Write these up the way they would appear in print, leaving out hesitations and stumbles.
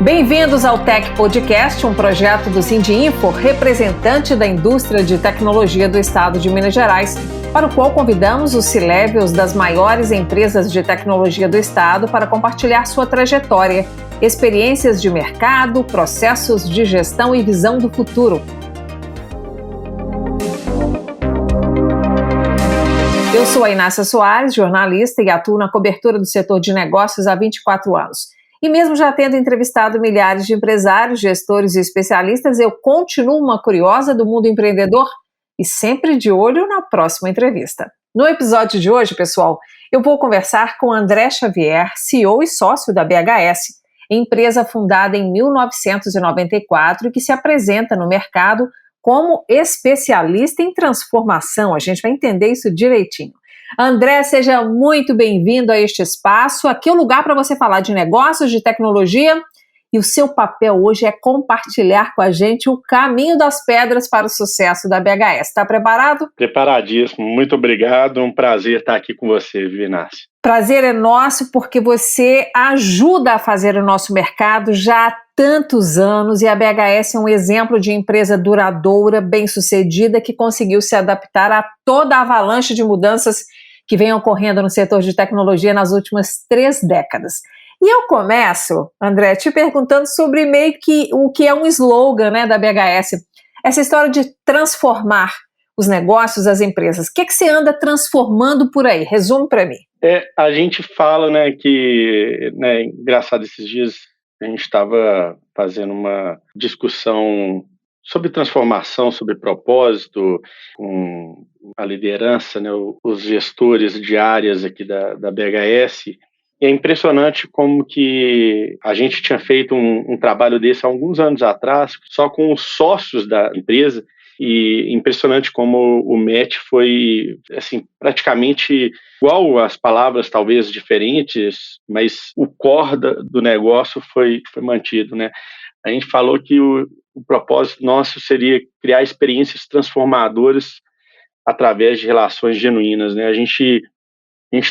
Bem-vindos ao Tech Podcast, um projeto do Sindinfo, representante da indústria de tecnologia do estado de Minas Gerais, para o qual convidamos os C-Levels das maiores empresas de tecnologia do estado para compartilhar sua trajetória, experiências de mercado, processos de gestão e visão do futuro. Eu sou a Inácia Soares, jornalista e atuo na cobertura do setor de negócios há 24 anos. E mesmo já tendo entrevistado milhares de empresários, gestores e especialistas, eu continuo uma curiosa do mundo empreendedor e sempre de olho na próxima entrevista. No episódio de hoje, pessoal, eu vou conversar com André Xavier, CEO e sócio da BHS, empresa fundada em 1994 e que se apresenta no mercado como especialista em transformação. A gente vai entender isso direitinho. André, seja muito bem-vindo a este espaço. Aqui é o lugar para você falar de negócios, de tecnologia, e o seu papel hoje é compartilhar com a gente o caminho das pedras para o sucesso da BHS. Está preparado? Preparadíssimo. Muito obrigado. Um prazer estar aqui com você, Inácia. Prazer é nosso porque você ajuda a fazer o nosso mercado já há tantos anos e a BHS é um exemplo de empresa duradoura, bem-sucedida, que conseguiu se adaptar a toda a avalanche de mudanças que vem ocorrendo no setor de tecnologia nas últimas 3 décadas. E eu começo, André, te perguntando sobre meio que o que é um slogan, né, da BHS, essa história de transformar os negócios, as empresas. O que você anda transformando por aí? Resume para mim. A gente fala, engraçado, esses dias a gente estava fazendo uma discussão sobre transformação, sobre propósito, com a liderança, os gestores de áreas aqui da BHS. E é impressionante como que a gente tinha feito um trabalho desse há alguns anos atrás, só com os sócios da empresa, e impressionante como o match foi assim, praticamente igual, as palavras talvez diferentes, mas o core do negócio foi mantido, né? A gente falou que o propósito nosso seria criar experiências transformadoras através de relações genuínas, né? A gente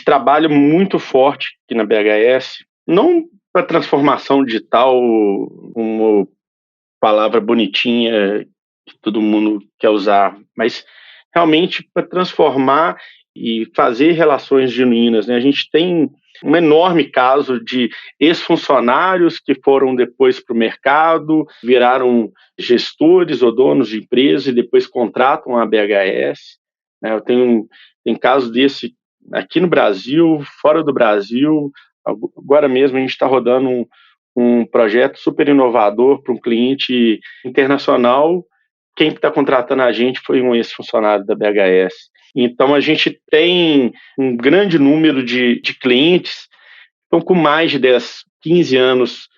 trabalha muito forte aqui na BHS, não para transformação digital, uma palavra bonitinha que todo mundo quer usar, mas realmente para transformar e fazer relações genuínas, né? A gente tem um enorme caso de ex-funcionários que foram depois para o mercado, viraram gestores ou donos de empresa e depois contratam a BHS, né? Tem casos desse aqui no Brasil, fora do Brasil. Agora mesmo a gente está rodando um projeto super inovador para um cliente internacional. Quem está contratando a gente foi um ex-funcionário da BHS. Então, a gente tem um grande número de clientes, então, com mais de 10, 15 anos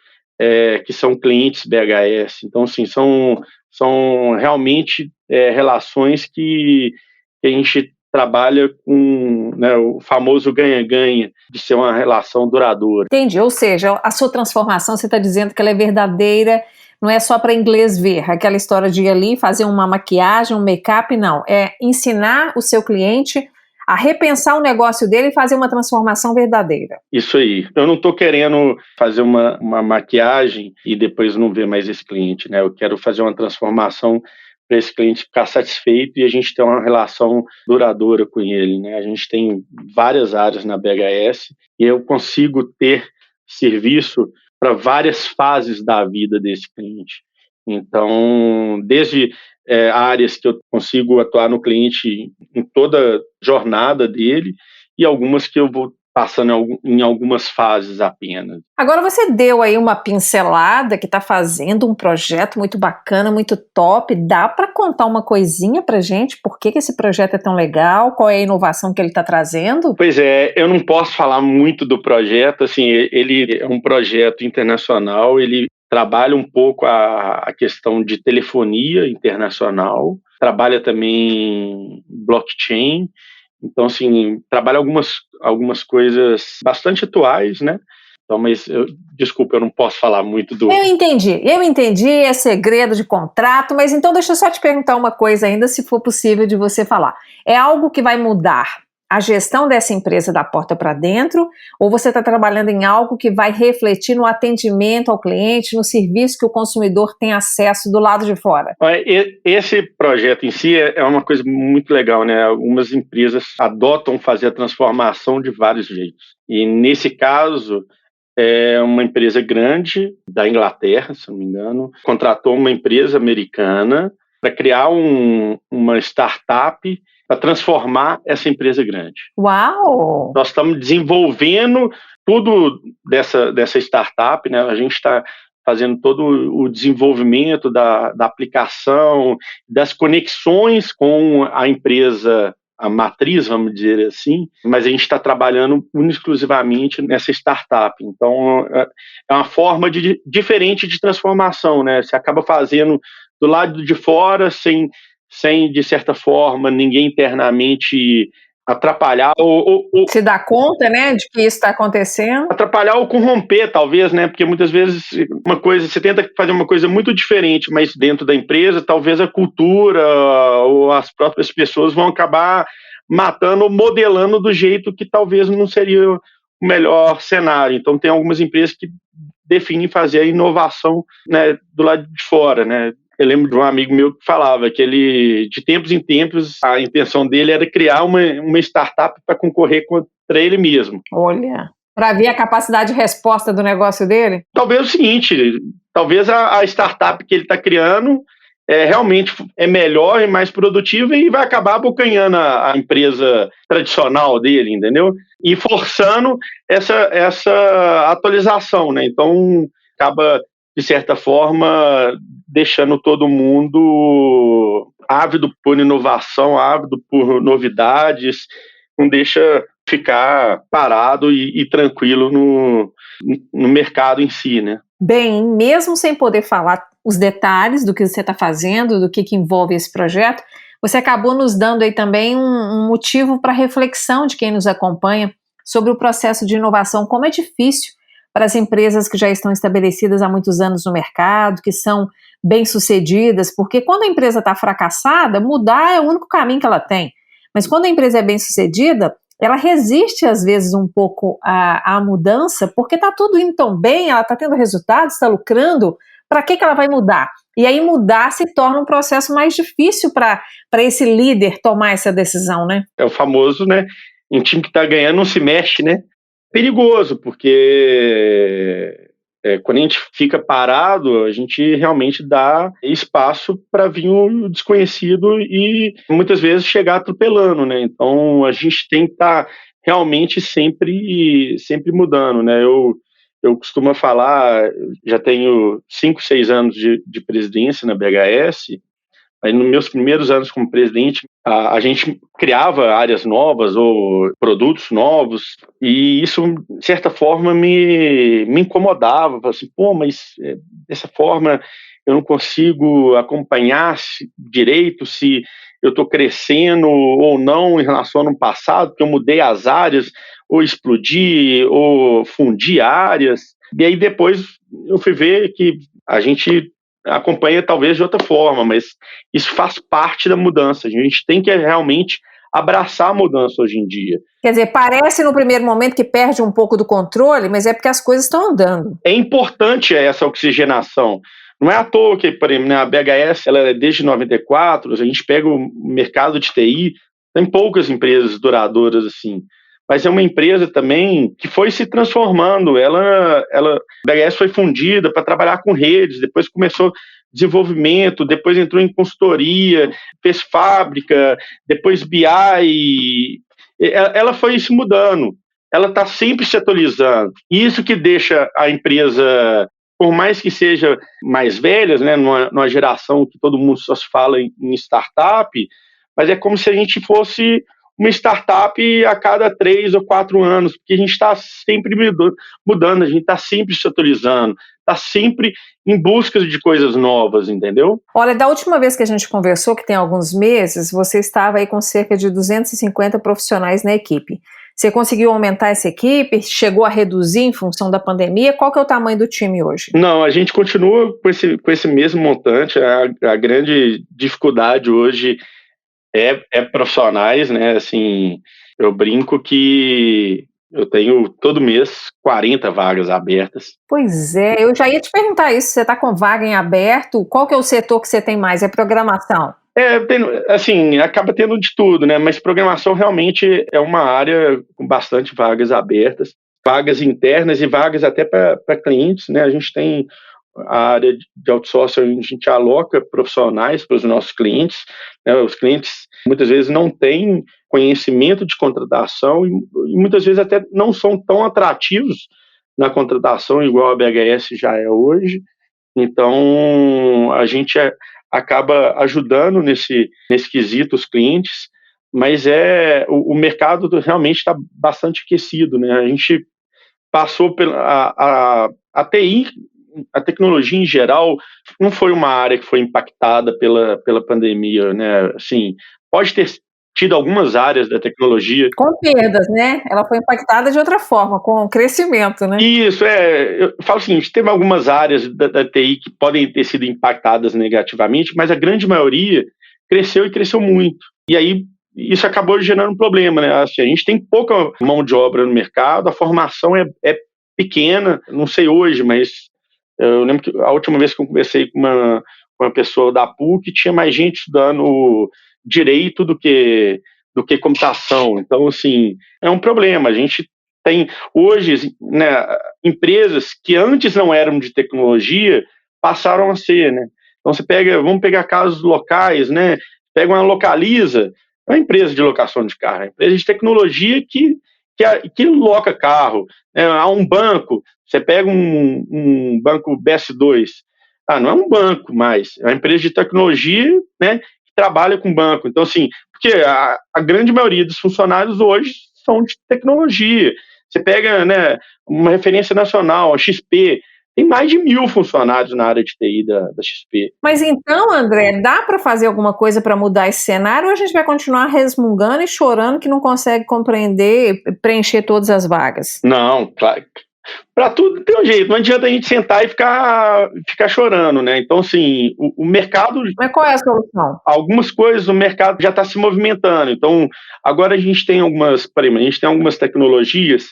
que são clientes BHS. Então, assim, são realmente relações que a gente trabalha com, né, o famoso ganha-ganha, de ser uma relação duradoura. Entendi, ou seja, a sua transformação, você está dizendo que ela é verdadeira, não é só para inglês ver, aquela história de ir ali fazer uma maquiagem, um make-up, não. É ensinar o seu cliente a repensar o negócio dele e fazer uma transformação verdadeira. Isso aí. Eu não estou querendo fazer uma maquiagem e depois não ver mais esse cliente, né? Eu quero fazer uma transformação para esse cliente ficar satisfeito e a gente ter uma relação duradoura com ele, né? A gente tem várias áreas na BHS e eu consigo ter serviço para várias fases da vida desse cliente. Então, desde áreas que eu consigo atuar no cliente em toda a jornada dele e algumas que eu vou passando em algumas fases apenas. Agora você deu aí uma pincelada que está fazendo um projeto muito bacana, muito top. Dá para contar uma coisinha para gente? Por que esse projeto é tão legal? Qual é a inovação que ele está trazendo? Pois é, eu não posso falar muito do projeto. Assim, ele é um projeto internacional, ele trabalha um pouco a questão de telefonia internacional, trabalha também blockchain. Então, assim, trabalha algumas coisas bastante atuais, né? Então, mas, desculpa, eu não posso falar muito do... Eu entendi, é segredo de contrato, mas então deixa eu só te perguntar uma coisa ainda, se for possível de você falar. É algo que vai mudar a gestão dessa empresa da porta para dentro, ou você está trabalhando em algo que vai refletir no atendimento ao cliente, no serviço que o consumidor tem acesso do lado de fora? Esse projeto em si é uma coisa muito legal, né? Algumas empresas adotam fazer a transformação de vários jeitos. E nesse caso, é uma empresa grande da Inglaterra, se não me engano, contratou uma empresa americana para criar uma startup para transformar essa empresa grande. Uau! Nós estamos desenvolvendo tudo dessa startup, né? A gente está fazendo todo o desenvolvimento da aplicação, das conexões com a empresa, a matriz, vamos dizer assim, mas a gente está trabalhando exclusivamente nessa startup. Então, é uma forma diferente de transformação, né? Você acaba fazendo do lado de fora, sem de certa forma, ninguém internamente atrapalhar ou se dá conta, né, de que isso está acontecendo? Atrapalhar ou corromper, talvez, né? Porque muitas vezes você tenta fazer uma coisa muito diferente, mas dentro da empresa, talvez a cultura ou as próprias pessoas vão acabar matando ou modelando do jeito que talvez não seria o melhor cenário. Então, tem algumas empresas que definem fazer a inovação, né, do lado de fora, né? Eu lembro de um amigo meu que falava que ele, de tempos em tempos, a intenção dele era criar uma startup para concorrer contra ele mesmo. Olha, para ver a capacidade de resposta do negócio dele? Talvez o seguinte, talvez a startup que ele está criando realmente é melhor e mais produtiva e vai acabar abocanhando a empresa tradicional dele, entendeu? E forçando essa atualização, né? Então, acaba, de certa forma, deixando todo mundo ávido por inovação, ávido por novidades, não deixa ficar parado e tranquilo no mercado em si, né? Bem, mesmo sem poder falar os detalhes do que você está fazendo, do que envolve esse projeto, você acabou nos dando aí também um motivo para reflexão de quem nos acompanha sobre o processo de inovação, como é difícil para as empresas que já estão estabelecidas há muitos anos no mercado, que são bem-sucedidas, porque quando a empresa está fracassada, mudar é o único caminho que ela tem. Mas quando a empresa é bem-sucedida, ela resiste, às vezes, um pouco à mudança, porque está tudo indo tão bem, ela está tendo resultados, está lucrando, para que ela vai mudar? E aí mudar se torna um processo mais difícil para esse líder tomar essa decisão, né? É o famoso, né? Um time que está ganhando não se mexe, né? Perigoso, porque quando a gente fica parado, a gente realmente dá espaço para vir o desconhecido e muitas vezes chegar atropelando, né? Então a gente tem que estar realmente sempre mudando, né? Eu costumo falar, já tenho 5, 6 anos de presidência na BHS. Aí, nos meus primeiros anos como presidente, a gente criava áreas novas ou produtos novos, e isso, de certa forma, me incomodava. Falei assim, mas dessa forma eu não consigo acompanhar direito se eu estou crescendo ou não em relação ao ano passado, porque eu mudei as áreas, ou explodi, ou fundi áreas. E aí depois eu fui ver que a gente acompanha talvez de outra forma, mas isso faz parte da mudança. A gente tem que realmente abraçar a mudança hoje em dia. Quer dizer, parece no primeiro momento que perde um pouco do controle, mas é porque as coisas estão andando. É importante essa oxigenação. Não é à toa que, por exemplo, a BHS ela é desde 94, a gente pega o mercado de TI, tem poucas empresas duradouras assim, mas é uma empresa também que foi se transformando. A BHS foi fundida para trabalhar com redes, depois começou desenvolvimento, depois entrou em consultoria, fez fábrica, depois BI. Ela foi se mudando, ela está sempre se atualizando. Isso que deixa a empresa, por mais que seja mais velhas, né, numa geração que todo mundo só se fala em startup, mas é como se a gente fosse uma startup a cada 3 ou 4 anos, porque a gente está sempre mudando, a gente está sempre se atualizando, está sempre em busca de coisas novas, entendeu? Olha, da última vez que a gente conversou, que tem alguns meses, você estava aí com cerca de 250 profissionais na equipe. Você conseguiu aumentar essa equipe? Chegou a reduzir em função da pandemia? Qual que é o tamanho do time hoje? Não, a gente continua com esse mesmo montante. A grande dificuldade hoje é profissionais, né? Assim, Eu brinco que eu tenho todo mês 40 vagas abertas. Pois é, eu já ia te perguntar isso, você está com vaga em aberto, qual que é o setor que você tem mais? É programação? Assim, acaba tendo de tudo, né? Mas programação realmente é uma área com bastante vagas abertas, vagas internas e vagas até para clientes, né? A gente tem a área de outsourcing, a gente aloca profissionais para os nossos clientes, né? Os clientes muitas vezes não têm conhecimento de contratação e muitas vezes até não são tão atrativos na contratação igual a BHS já é hoje. Então, a gente acaba ajudando nesse quesito os clientes, mas o mercado realmente está bastante aquecido, né? A gente passou pela a TI, a tecnologia em geral, não foi uma área que foi impactada pela pandemia, né? Assim, pode ter tido algumas áreas da tecnologia. Com perdas, né? Ela foi impactada de outra forma, com crescimento, né? Isso, eu falo o seguinte, teve algumas áreas da TI que podem ter sido impactadas negativamente, mas a grande maioria cresceu e cresceu muito. E aí, isso acabou gerando um problema, né? Assim, a gente tem pouca mão de obra no mercado, a formação é pequena, não sei hoje, mas eu lembro que a última vez que eu conversei com uma pessoa da PUC, tinha mais gente estudando direito do que computação. Então, assim, é um problema. A gente tem hoje, né, empresas que antes não eram de tecnologia passaram a ser, né? Então vamos pegar casos locais, né? Pega uma Localiza, é uma empresa de locação de carro, é uma empresa de tecnologia que loca carro, né? Há um banco, você pega um banco BS2, não é um banco mais, é uma empresa de tecnologia, né, que trabalha com banco. Então, assim, porque a grande maioria dos funcionários hoje são de tecnologia. Você pega, né, uma referência nacional, a XP, tem mais de 1.000 funcionários na área de TI da XP. Mas então, André, dá para fazer alguma coisa para mudar esse cenário ou a gente vai continuar resmungando e chorando que não consegue compreender, preencher todas as vagas? Não, claro. Para tudo tem um jeito, não adianta a gente sentar e ficar chorando, né? Então, assim, o mercado. Mas qual é a solução? Algumas coisas o mercado já está se movimentando. Então, agora a gente tem algumas tecnologias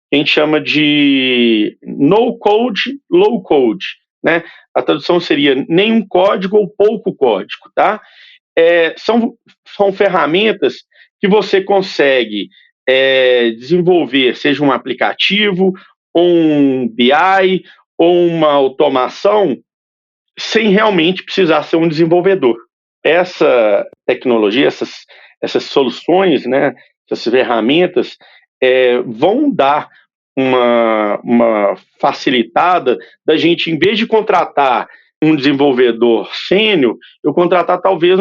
que a gente chama de no code, low code, né? A tradução seria nenhum código ou pouco código, tá? São ferramentas que você consegue desenvolver, seja um aplicativo, um BI, ou uma automação, sem realmente precisar ser um desenvolvedor. Essa tecnologia, essas soluções, né, essas ferramentas, vão dar uma facilitada da gente, em vez de contratar um desenvolvedor sênior, eu contratar talvez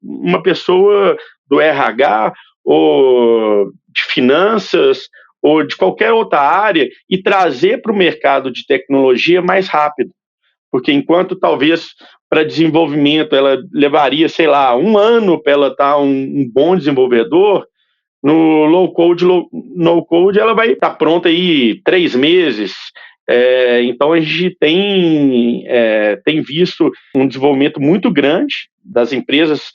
uma pessoa do RH ou de finanças ou de qualquer outra área e trazer para o mercado de tecnologia mais rápido. Porque enquanto talvez para desenvolvimento ela levaria, sei lá, 1 ano para ela estar um bom desenvolvedor, no low code, no code ela vai estar pronta aí 3 meses. Então a gente tem visto um desenvolvimento muito grande das empresas,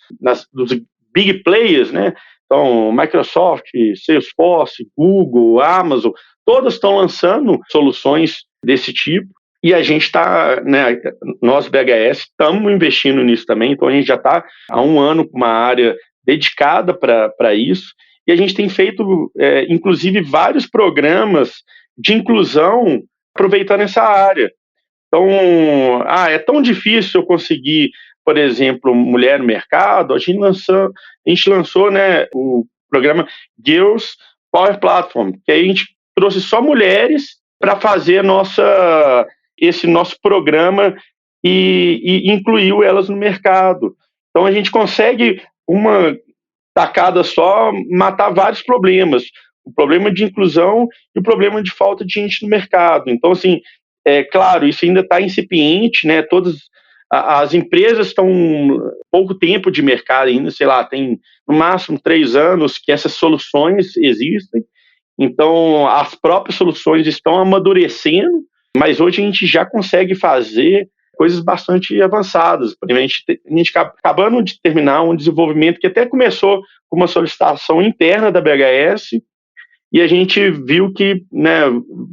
dos big players, né? Então, Microsoft, Salesforce, Google, Amazon, todas estão lançando soluções desse tipo. E a gente está, né, nós BHS, estamos investindo nisso também, então a gente já está há 1 ano com uma área dedicada para isso, e a gente tem feito, inclusive, vários programas de inclusão aproveitando essa área. Então, é tão difícil eu conseguir, por exemplo, mulher no mercado, a gente lançou, né, o programa Girls Power Platform, que aí a gente trouxe só mulheres para fazer esse nosso programa e incluiu elas no mercado. Então a gente consegue, uma tacada só, matar vários problemas. O problema de inclusão e o problema de falta de gente no mercado. Então, assim, claro, isso ainda está incipiente, né? Todas as empresas estão pouco tempo de mercado ainda, sei lá, tem no máximo 3 anos que essas soluções existem. Então, as próprias soluções estão amadurecendo, mas hoje a gente já consegue fazer coisas bastante avançadas. A gente acabando de terminar um desenvolvimento que até começou com uma solicitação interna da BHS, e a gente viu que, né,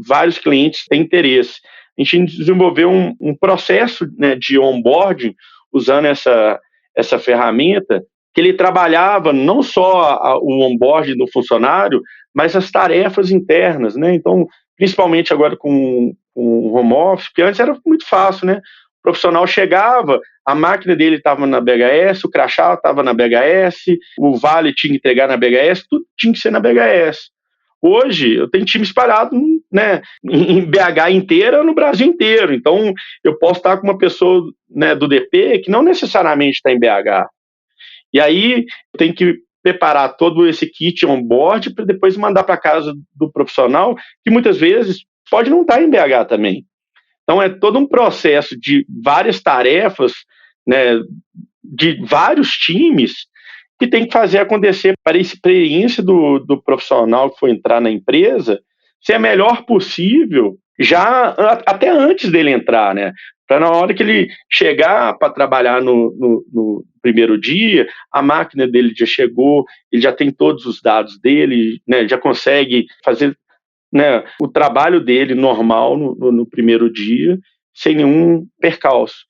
vários clientes têm interesse. A gente desenvolveu um processo, né, de onboarding usando essa ferramenta, que ele trabalhava não só o onboarding do funcionário, mas as tarefas internas, né? Então, principalmente agora com o home office, que antes era muito fácil, né? O profissional chegava, a máquina dele estava na BHS, o crachá estava na BHS, o vale tinha que entregar na BHS, tudo tinha que ser na BHS. Hoje, eu tenho time espalhado, né, em BH inteira, no Brasil inteiro. Então, eu posso estar com uma pessoa, né, do DP que não necessariamente está em BH. E aí, eu tenho que preparar todo esse kit on-board para depois mandar para casa do profissional, que muitas vezes pode não estar em BH também. Então, é todo um processo de várias tarefas, né, de vários times, que tem que fazer acontecer para a experiência do profissional que for entrar na empresa ser a melhor possível, já até antes dele entrar, né? Para na hora que ele chegar para trabalhar no primeiro dia, a máquina dele já chegou, ele já tem todos os dados dele, né? Já consegue fazer, né, o trabalho dele normal no primeiro dia, sem nenhum percalço.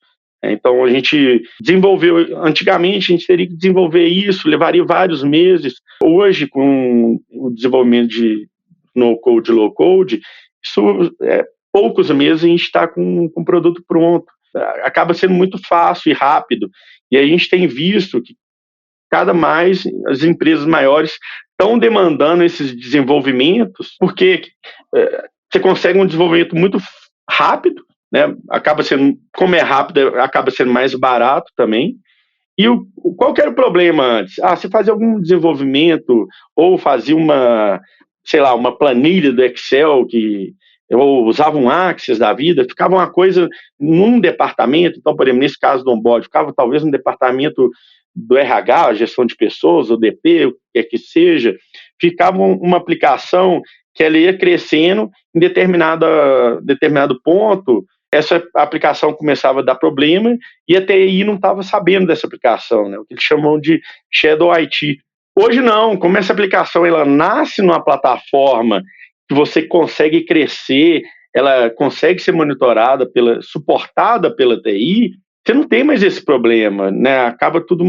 Então, a gente desenvolveu, antigamente a gente teria que desenvolver isso, levaria vários meses. Hoje, com o desenvolvimento de no-code, low-code, isso, poucos meses a gente está com o produto pronto. Acaba sendo muito fácil e rápido. E a gente tem visto que cada mais as empresas maiores estão demandando esses desenvolvimentos, porque você consegue um desenvolvimento muito rápido, né? Acaba sendo, como é rápido, acaba sendo mais barato também. E qual que era o problema antes? Se fazia algum desenvolvimento ou fazia uma planilha do Excel, ou usava um Access da vida, ficava uma coisa num departamento. Então, por exemplo, nesse caso do onboard, ficava talvez no departamento do RH, gestão de pessoas, o DP, o que quer que seja, ficava uma aplicação que ela ia crescendo em determinado ponto. Essa aplicação começava a dar problema e a TI não estava sabendo dessa aplicação, né? O que eles chamam de Shadow IT. Hoje não, como essa aplicação ela nasce numa plataforma que você consegue crescer, ela consegue ser monitorada, suportada pela TI, você não tem mais esse problema, né? Acaba tudo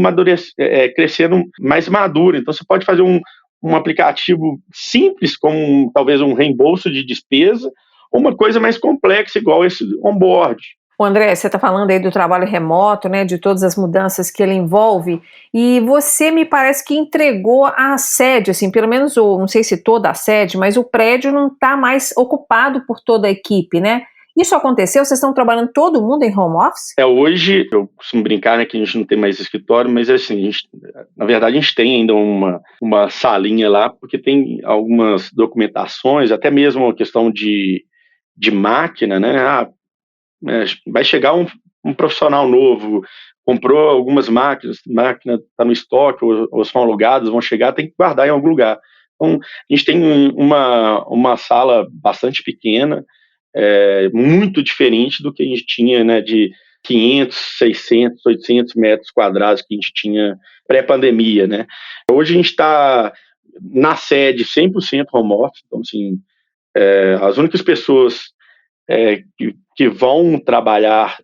crescendo mais maduro. Então, você pode fazer um aplicativo simples, como talvez um reembolso de despesa, ou uma coisa mais complexa, igual esse onboard. O André, você está falando aí do trabalho remoto, né, de todas as mudanças que ele envolve, e você me parece que entregou a sede, assim, pelo menos, não sei se toda a sede, mas o prédio não está mais ocupado por toda a equipe, né? Isso aconteceu? Vocês estão trabalhando todo mundo em home office? Hoje, eu costumo brincar, né, que a gente não tem mais escritório, mas assim, na verdade a gente tem ainda uma salinha lá, porque tem algumas documentações, até mesmo a questão de máquina, né? Vai chegar um profissional novo, comprou algumas máquinas, a máquina está no estoque ou são alugadas, vão chegar, tem que guardar em algum lugar. Então, a gente tem uma sala bastante pequena, muito diferente do que a gente tinha, né, de 500, 600, 800 metros quadrados que a gente tinha pré-pandemia, né? Hoje a gente está na sede 100% home office, então, assim, as únicas pessoas que vão trabalhar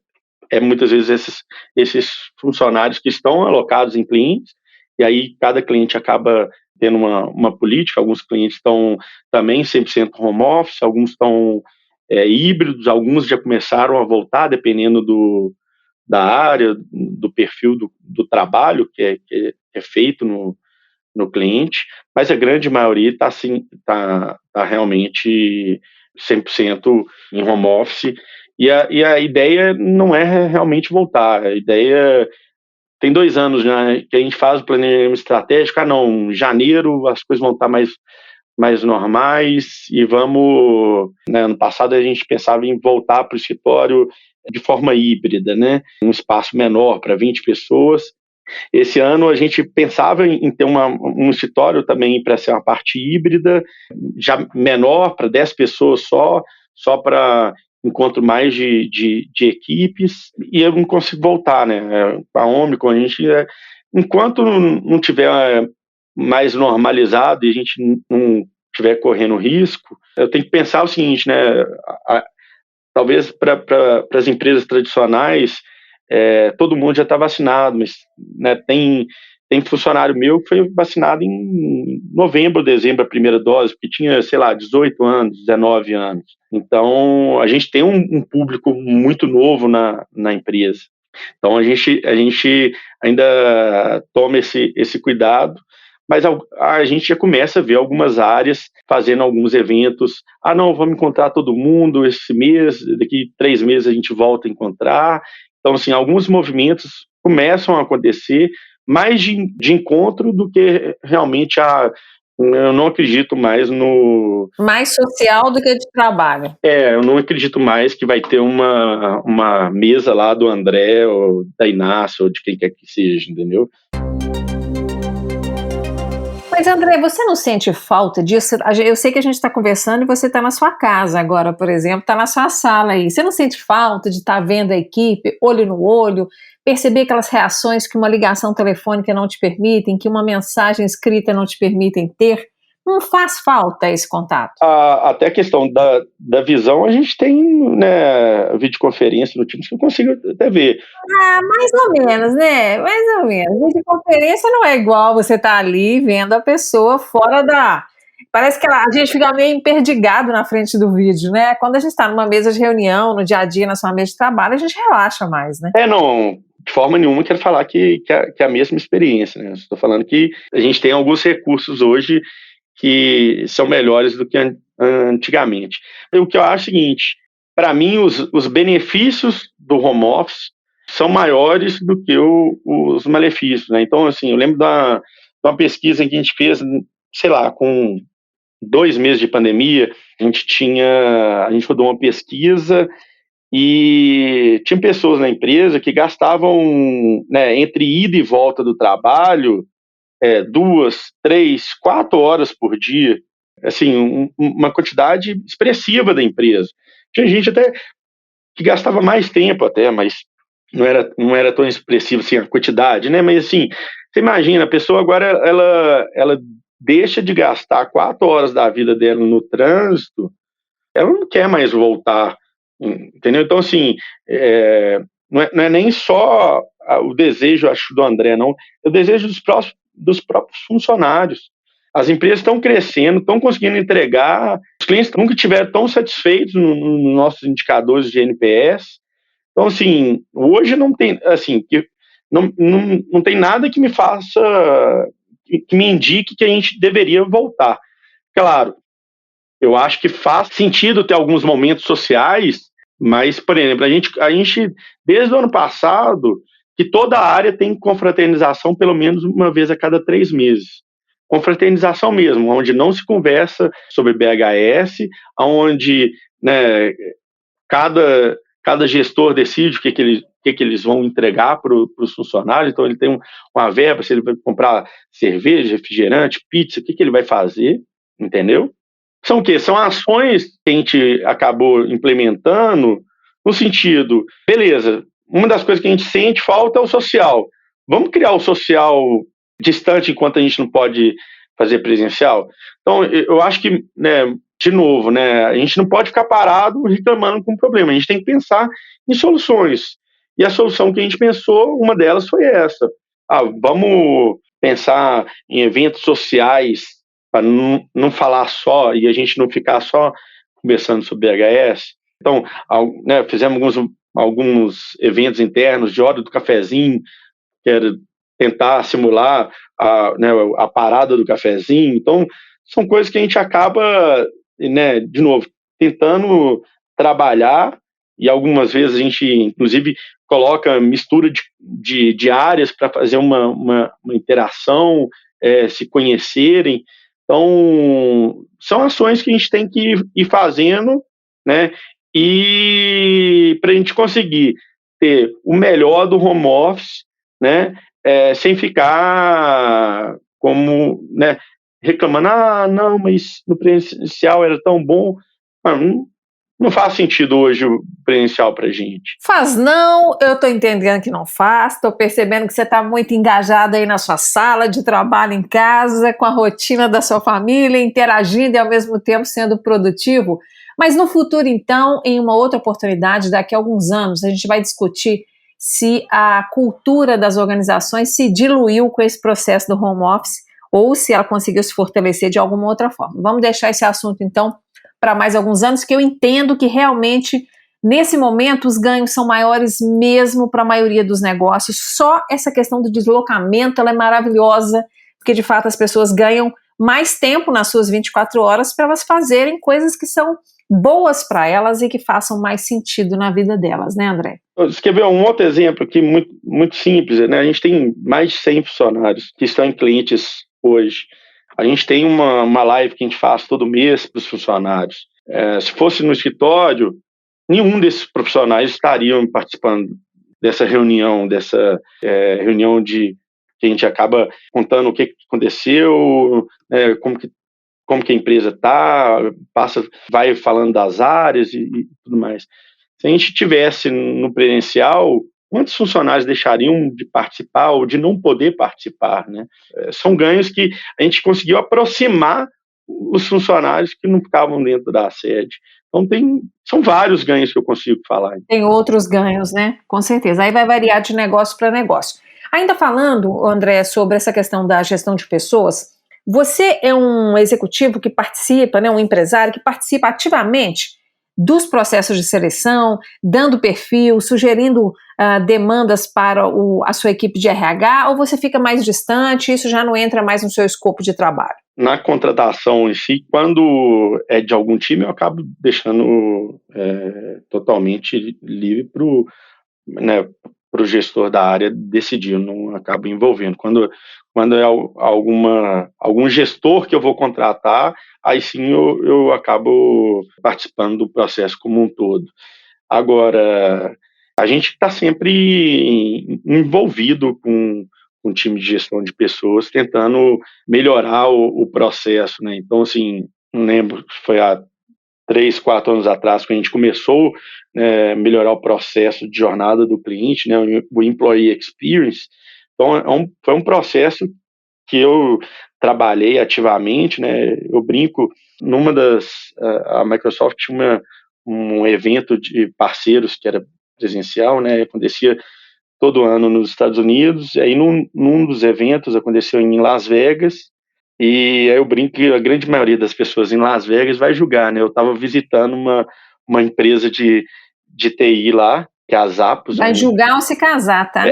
muitas vezes esses funcionários que estão alocados em clientes, e aí cada cliente acaba tendo uma política. Alguns clientes estão também 100% home office, alguns estão híbridos, alguns já começaram a voltar, dependendo da área, do perfil do trabalho que é feito no cliente, mas a grande maioria está assim, tá realmente 100% em home office, e a ideia não é realmente voltar. A ideia, tem 2 anos, né, que a gente faz o planejamento estratégico. Não, em janeiro as coisas vão estar mais normais e vamos, né, ano passado a gente pensava em voltar para o escritório de forma híbrida, né, um espaço menor para 20 pessoas. Esse ano a gente pensava em ter um escritório também para ser uma parte híbrida, já menor, para 10 pessoas só para encontro mais de equipes, e eu não consigo voltar, né? A Omicron, a gente, enquanto não tiver mais normalizado e a gente não estiver correndo risco, eu tenho que pensar o seguinte, né? Talvez para as empresas tradicionais, todo mundo já está vacinado, mas, né, tem funcionário meu que foi vacinado em novembro, dezembro, a primeira dose, porque tinha, sei lá, 18 anos, 19 anos. Então, a gente tem um público muito novo na empresa. Então, a gente ainda toma esse cuidado, mas a gente já começa a ver algumas áreas fazendo alguns eventos. Ah, não, vamos encontrar todo mundo esse mês, daqui 3 meses a gente volta a encontrar. Então, assim, alguns movimentos começam a acontecer mais de encontro do que realmente eu não acredito mais no... Mais social do que de trabalho. Eu não acredito mais que vai ter uma mesa lá do André, ou da Inácio, ou de quem quer que seja, entendeu? Mas, André, você não sente falta disso? Eu sei que a gente está conversando e você está na sua casa agora, por exemplo, está na sua sala aí. Você não sente falta de estar vendo a equipe, olho no olho, perceber aquelas reações que uma ligação telefônica não te permitem, que uma mensagem escrita não te permitem ter? Não faz falta esse contato? Até a questão da visão, a gente tem, né, videoconferência no Teams que eu consigo até ver. Mais ou menos, né? Mais ou menos. Videoconferência não é igual você estar ali vendo a pessoa fora da. Parece que a gente fica meio emperdigado na frente do vídeo, né? Quando a gente está numa mesa de reunião, no dia a dia, na sua mesa de trabalho, a gente relaxa mais, né? Não, de forma nenhuma quero falar que é a mesma experiência, né? Estou falando que a gente tem alguns recursos hoje que são melhores do que antigamente. O que eu acho é o seguinte, para mim os benefícios do home office são maiores do que os malefícios, né? Então, assim, eu lembro de uma pesquisa que a gente fez, sei lá, com 2 meses de pandemia, a gente rodou uma pesquisa e tinha pessoas na empresa que gastavam, né, entre ida e volta do trabalho, 2, 3, 4 horas por dia, assim, uma quantidade expressiva da empresa. Tinha gente até que gastava mais tempo até, mas não era tão expressivo assim a quantidade, né? Mas assim, você imagina, a pessoa agora ela deixa de gastar 4 horas da vida dela no trânsito, ela não quer mais voltar, entendeu? Então, assim, não é nem só o desejo, acho, do André, não, é o desejo dos próprios funcionários. As empresas estão crescendo, estão conseguindo entregar, os clientes nunca estiveram tão satisfeitos nos nossos indicadores de NPS. Então, assim, hoje não tem, assim, não tem nada que me faça, que me indique que a gente deveria voltar. Claro, eu acho que faz sentido ter alguns momentos sociais, mas, por exemplo, a gente desde o ano passado, que toda a área tem confraternização pelo menos uma vez a cada 3 meses. Confraternização mesmo, onde não se conversa sobre BHS, onde, né, cada gestor decide o que eles vão entregar para os funcionários. Então, ele tem uma verba, se ele vai comprar cerveja, refrigerante, pizza, o que ele vai fazer, entendeu? São o quê? São ações que a gente acabou implementando no sentido, beleza, uma das coisas que a gente sente falta é o social. Vamos criar o social distante enquanto a gente não pode fazer presencial? Então, eu acho que, né, de novo, né, a gente não pode ficar parado reclamando com o problema, a gente tem que pensar em soluções. E a solução que a gente pensou, uma delas foi essa. Vamos pensar em eventos sociais para não falar só e a gente não ficar só conversando sobre BHS. Então, né, fizemos alguns eventos internos de hora do cafezinho, que era tentar simular né, a parada do cafezinho. Então, são coisas que a gente acaba, né, de novo, tentando trabalhar, e algumas vezes a gente, inclusive, coloca mistura de áreas para fazer uma interação, se conhecerem. Então, são ações que a gente tem que ir fazendo, né, e para a gente conseguir ter o melhor do home office, né, sem ficar como, né, reclamando, não, mas no presencial era tão bom. Não não faz sentido hoje o presencial para a gente. Faz não, eu estou entendendo que não faz, estou percebendo que você está muito engajado aí na sua sala de trabalho em casa, com a rotina da sua família, interagindo e ao mesmo tempo sendo produtivo. Mas no futuro, então, em uma outra oportunidade, daqui a alguns anos, a gente vai discutir se a cultura das organizações se diluiu com esse processo do home office ou se ela conseguiu se fortalecer de alguma outra forma. Vamos deixar esse assunto, então, para mais alguns anos, que eu entendo que realmente, nesse momento, os ganhos são maiores mesmo para a maioria dos negócios. Só essa questão do deslocamento, ela é maravilhosa, porque de fato as pessoas ganham mais tempo nas suas 24 horas para elas fazerem coisas que são boas para elas e que façam mais sentido na vida delas, né, André? Você quer ver um outro exemplo aqui muito, muito simples, né? A gente tem mais de 100 funcionários que estão em clientes hoje. A gente tem uma live que a gente faz todo mês para os funcionários. Se fosse no escritório, nenhum desses profissionais estariam participando dessa reunião, reunião de que a gente acaba contando o que aconteceu, como que a empresa está, vai falando das áreas e tudo mais. Se a gente tivesse no presencial, quantos funcionários deixariam de participar ou de não poder participar, né? São ganhos que a gente conseguiu aproximar os funcionários que não ficavam dentro da sede. Então, são vários ganhos que eu consigo falar. Tem outros ganhos, né? Com certeza. Aí vai variar de negócio para negócio. Ainda falando, André, sobre essa questão da gestão de pessoas, você é um executivo que participa, né, um empresário que participa ativamente dos processos de seleção, dando perfil, sugerindo demandas para a sua equipe de RH, ou você fica mais distante, isso já não entra mais no seu escopo de trabalho? Na contratação em si, quando é de algum time, eu acabo deixando totalmente livre para o gestor da área decidir, eu não acabo envolvendo. Quando é algum gestor que eu vou contratar, aí sim eu acabo participando do processo como um todo. Agora, a gente está sempre envolvido com um time de gestão de pessoas, tentando melhorar o processo, né? Então, assim, não lembro, foi há 3, 4 anos atrás que a gente começou a melhorar o processo de jornada do cliente, né? O Employee Experience. Então, foi um processo que eu trabalhei ativamente, né? Eu brinco, a Microsoft tinha um evento de parceiros que era presencial, né? Acontecia todo ano nos Estados Unidos, e aí num dos eventos aconteceu em Las Vegas, e aí eu brinco que a grande maioria das pessoas em Las Vegas vai julgar, né? Eu estava visitando uma empresa de TI lá, que é a Zappos. Vai julgar ou se casar, tá?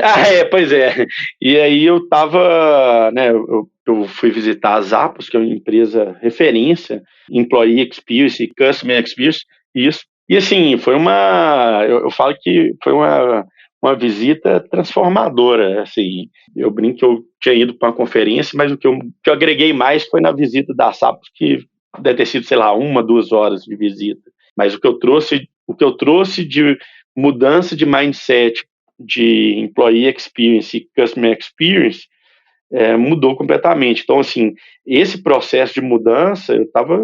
Pois é. E aí eu estava, né, eu fui visitar a Zappos, que é uma empresa referência, Employee Experience e Customer Experience, isso. E assim, eu falo que foi uma visita transformadora, assim. Eu brinco que eu tinha ido para uma conferência, mas o que eu agreguei mais foi na visita da Zappos, que deve ter sido, sei lá, 1, 2 horas de visita. Mas o que eu trouxe de mudança de mindset de Employee Experience e Customer Experience mudou completamente. Então, assim, esse processo de mudança, eu estava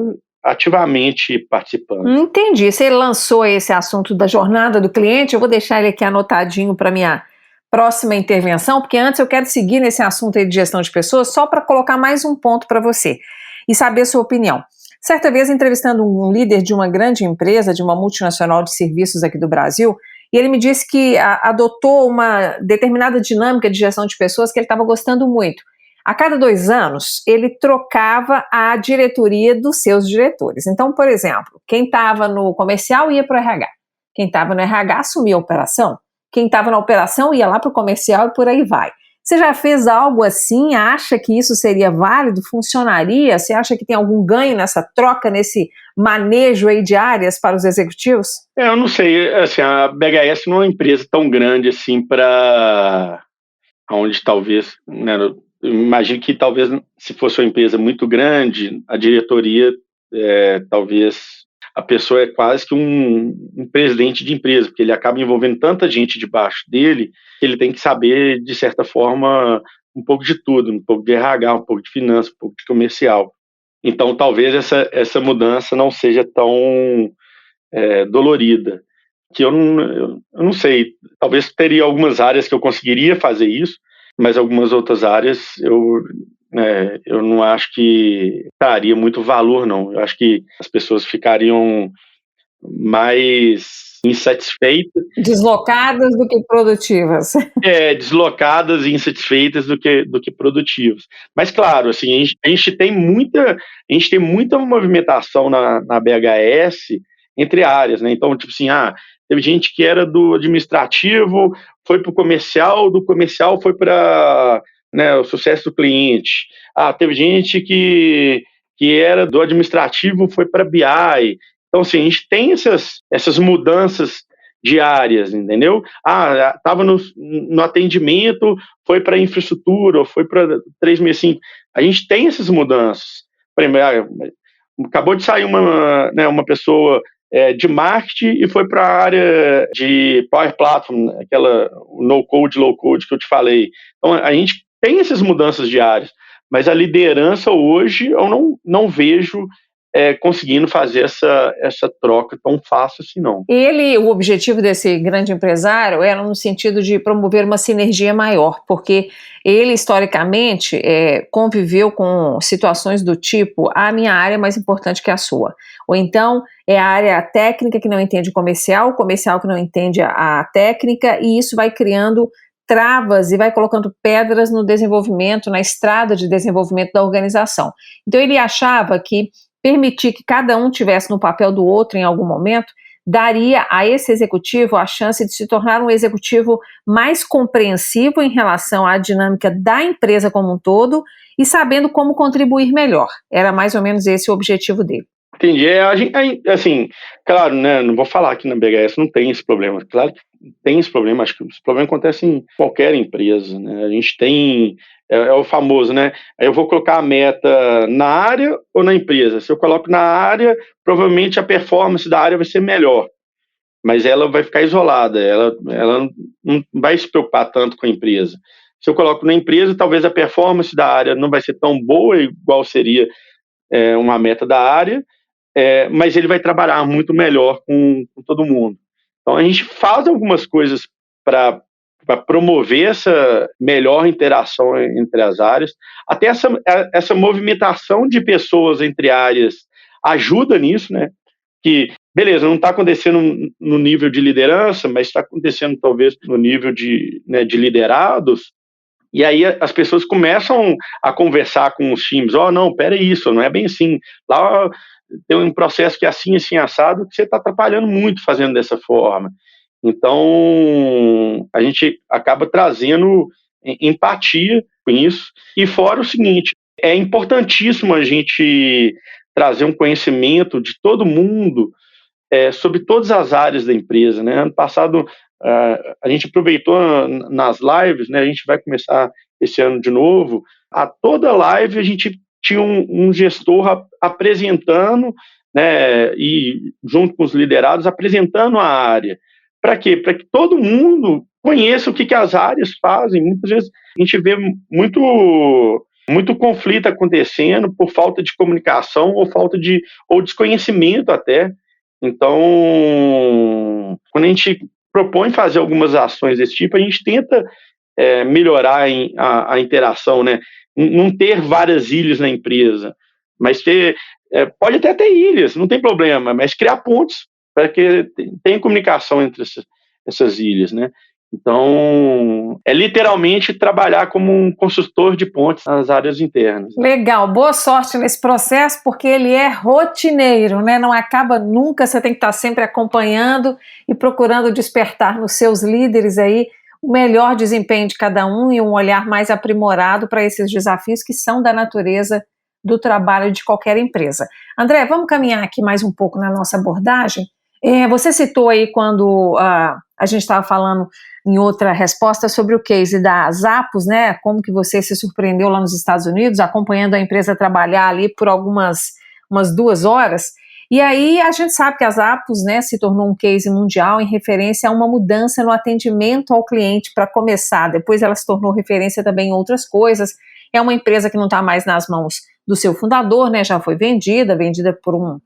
ativamente participando. Entendi. Você lançou esse assunto da jornada do cliente, eu vou deixar ele aqui anotadinho para minha próxima intervenção, porque antes eu quero seguir nesse assunto aí de gestão de pessoas, só para colocar mais um ponto para você e saber a sua opinião. Certa vez, entrevistando um líder de uma grande empresa, de uma multinacional de serviços aqui do Brasil, e ele me disse que adotou uma determinada dinâmica de gestão de pessoas que ele estava gostando muito. A cada 2 anos, ele trocava a diretoria dos seus diretores. Então, por exemplo, quem estava no comercial ia para o RH. Quem estava no RH assumia a operação. Quem estava na operação ia lá para o comercial e por aí vai. Você já fez algo assim? Acha que isso seria válido? Funcionaria? Você acha que tem algum ganho nessa troca, nesse manejo aí de áreas para os executivos? Eu não sei, assim, a BHS não é uma empresa tão grande assim para onde talvez, né, eu imagino que talvez se fosse uma empresa muito grande, a diretoria, talvez a pessoa é quase que um presidente de empresa, porque ele acaba envolvendo tanta gente debaixo dele, que ele tem que saber, de certa forma, um pouco de tudo, um pouco de RH, um pouco de finanças, um pouco de comercial. Então, talvez essa mudança não seja dolorida, que eu não sei, talvez teria algumas áreas que eu conseguiria fazer isso, mas algumas outras áreas eu não acho que daria muito valor, não. Eu acho que as pessoas ficariam mais insatisfeitas. Deslocadas do que produtivas. Deslocadas e insatisfeitas do que produtivas. Mas, claro, assim, a gente tem muita movimentação na BHS entre áreas, né? Então, tipo assim, teve gente que era do administrativo, foi para o comercial, do comercial foi para, né, o sucesso do cliente. Teve gente que era do administrativo, foi para BI. Então, assim, a gente tem essas mudanças diárias, entendeu? Estava no atendimento, foi para infraestrutura, ou foi para 365. A gente tem essas mudanças. Por exemplo, acabou de sair uma pessoa de marketing e foi para a área de Power Platform, aquela no-code, low-code que eu te falei. Então, a gente tem essas mudanças diárias, mas a liderança hoje eu não vejo conseguindo fazer essa troca tão fácil assim, não. O objetivo desse grande empresário era no sentido de promover uma sinergia maior, porque ele, historicamente, conviveu com situações do tipo: a minha área é mais importante que a sua. Ou então, é a área técnica que não entende o comercial que não entende a técnica, e isso vai criando travas e vai colocando pedras no desenvolvimento, na estrada de desenvolvimento da organização. Então, ele achava que permitir que cada um tivesse no papel do outro em algum momento daria a esse executivo a chance de se tornar um executivo mais compreensivo em relação à dinâmica da empresa como um todo e sabendo como contribuir melhor. Era mais ou menos esse o objetivo dele. Entendi. Assim, claro, né, não vou falar que na BHS não tem esse problema. Claro que tem esse problema, acho que esse problema acontece em qualquer empresa, né? A gente tem, o famoso, né? Eu vou colocar a meta na área ou na empresa? Se eu coloco na área, provavelmente a performance da área vai ser melhor, mas ela vai ficar isolada, ela não vai se preocupar tanto com a empresa. Se eu coloco na empresa, talvez a performance da área não vai ser tão boa, igual seria uma meta da área, mas ele vai trabalhar muito melhor com todo mundo. Então, a gente faz algumas coisas para promover essa melhor interação entre as áreas. Até essa movimentação de pessoas entre áreas ajuda nisso, né? Que, beleza, não está acontecendo no nível de liderança, mas está acontecendo talvez no nível de liderados. E aí as pessoas começam a conversar com os times: não, peraí, isso não é bem assim. Lá tem um processo que é assim, assim, assado, que você está atrapalhando muito fazendo dessa forma. Então, a gente acaba trazendo empatia com isso. E fora o seguinte, é importantíssimo a gente trazer um conhecimento de todo mundo sobre todas as áreas da empresa, né? Ano passado, a gente aproveitou nas lives, né? A gente vai começar esse ano de novo. A toda live a gente tinha um gestor apresentando, né? E junto com os liderados apresentando a área. Para quê? Para que todo mundo conheça o que as áreas fazem. Muitas vezes a gente vê muito conflito acontecendo por falta de comunicação ou desconhecimento até. Então, quando a gente propõe fazer algumas ações desse tipo, a gente tenta melhorar a interação, né? Não ter várias ilhas na empresa, mas pode até ter ilhas, não tem problema, mas criar pontes para que tenha comunicação entre essas ilhas, né? Então, é literalmente trabalhar como um consultor de pontes nas áreas internas. Legal, boa sorte nesse processo, porque ele é rotineiro, né? Não acaba nunca, você tem que estar sempre acompanhando e procurando despertar nos seus líderes aí o melhor desempenho de cada um e um olhar mais aprimorado para esses desafios que são da natureza do trabalho de qualquer empresa. André, vamos caminhar aqui mais um pouco na nossa abordagem. Você citou aí quando a gente estava falando em outra resposta sobre o case da Zappos, né? Como que você se surpreendeu lá nos Estados Unidos, acompanhando a empresa trabalhar ali por umas 2 horas. E aí a gente sabe que a Zappos, né, se tornou um case mundial em referência a uma mudança no atendimento ao cliente para começar. Depois ela se tornou referência também em outras coisas. É uma empresa que não está mais nas mãos do seu fundador, né? Já foi vendida por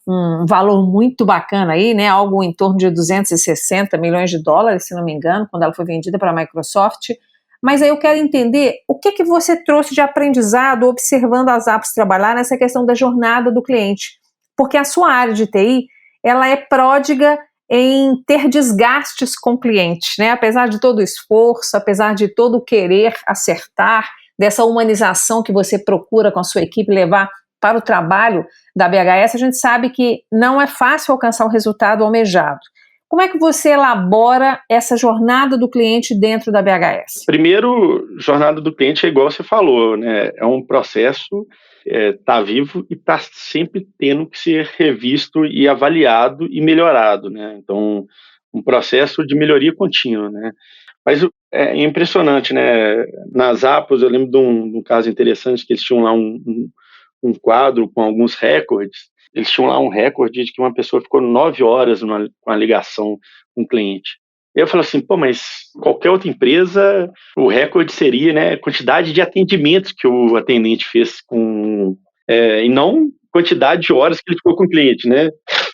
um valor muito bacana aí, né? Algo em torno de 260 milhões de dólares, se não me engano, quando ela foi vendida para a Microsoft. Mas aí eu quero entender o que você trouxe de aprendizado observando as apps trabalhar nessa questão da jornada do cliente. Porque a sua área de TI, ela é pródiga em ter desgastes com o cliente, né? Apesar de todo o esforço, apesar de todo o querer acertar, dessa humanização que você procura com a sua equipe levar para o trabalho da BHS, a gente sabe que não é fácil alcançar o resultado almejado. Como é que você elabora essa jornada do cliente dentro da BHS? Primeiro, jornada do cliente é igual você falou, né? É um processo, tá vivo e está sempre tendo que ser revisto e avaliado e melhorado, né? Então, um processo de melhoria contínua, né? Mas é impressionante, né? Nas Apos, eu lembro de um caso interessante que eles tinham lá um quadro com alguns recordes. Eles tinham lá um recorde de que uma pessoa ficou 9 horas com a ligação com o cliente. Eu falo assim, pô, mas qualquer outra empresa, o recorde seria, né, a quantidade de atendimentos que o atendente fez e não quantidade de horas que ele ficou com o cliente, né?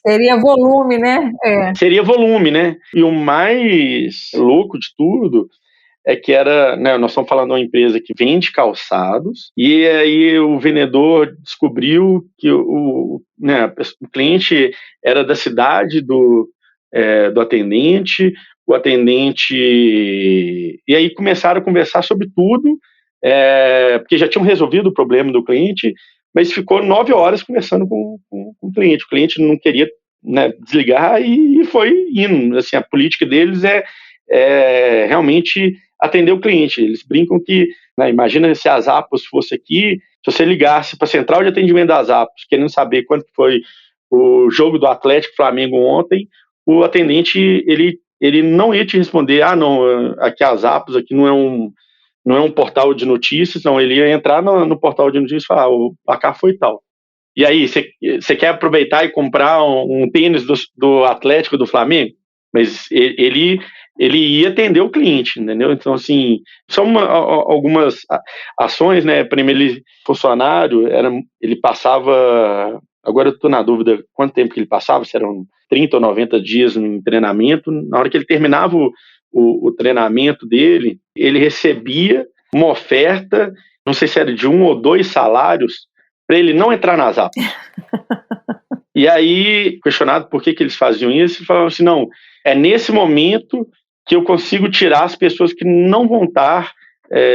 Seria volume, né? Seria volume, né? E o mais louco de tudo é que né, nós estamos falando de uma empresa que vende calçados, e aí o vendedor descobriu que o cliente era da cidade do atendente, o atendente... E aí começaram a conversar sobre tudo, porque já tinham resolvido o problema do cliente, mas ficou 9 horas conversando com o cliente. O cliente não queria, né, desligar e foi indo. Assim, a política deles é realmente atender o cliente. Eles brincam que, né, imagina se as Apos fosse aqui, se você ligasse para a central de atendimento das Apos, querendo saber quanto foi o jogo do Atlético Flamengo ontem, o atendente ele não ia te responder, não, aqui as Apos, aqui não é um portal de notícias, não, ele ia entrar no portal de notícias e falar, o placar foi tal. E aí, você quer aproveitar e comprar um tênis do Atlético, do Flamengo? Mas ele ia atender o cliente, entendeu? Então, assim, são algumas ações, né? Primeiro, ele, funcionário, ele passava, agora eu estou na dúvida quanto tempo que ele passava, se eram 30 ou 90 dias em treinamento. Na hora que ele terminava o treinamento dele, ele recebia uma oferta, não sei se era de 1 ou 2 salários, para ele não entrar nas Apos. E aí, questionado por que eles faziam isso, ele falou assim, não, é nesse momento que eu consigo tirar as pessoas que não vão estar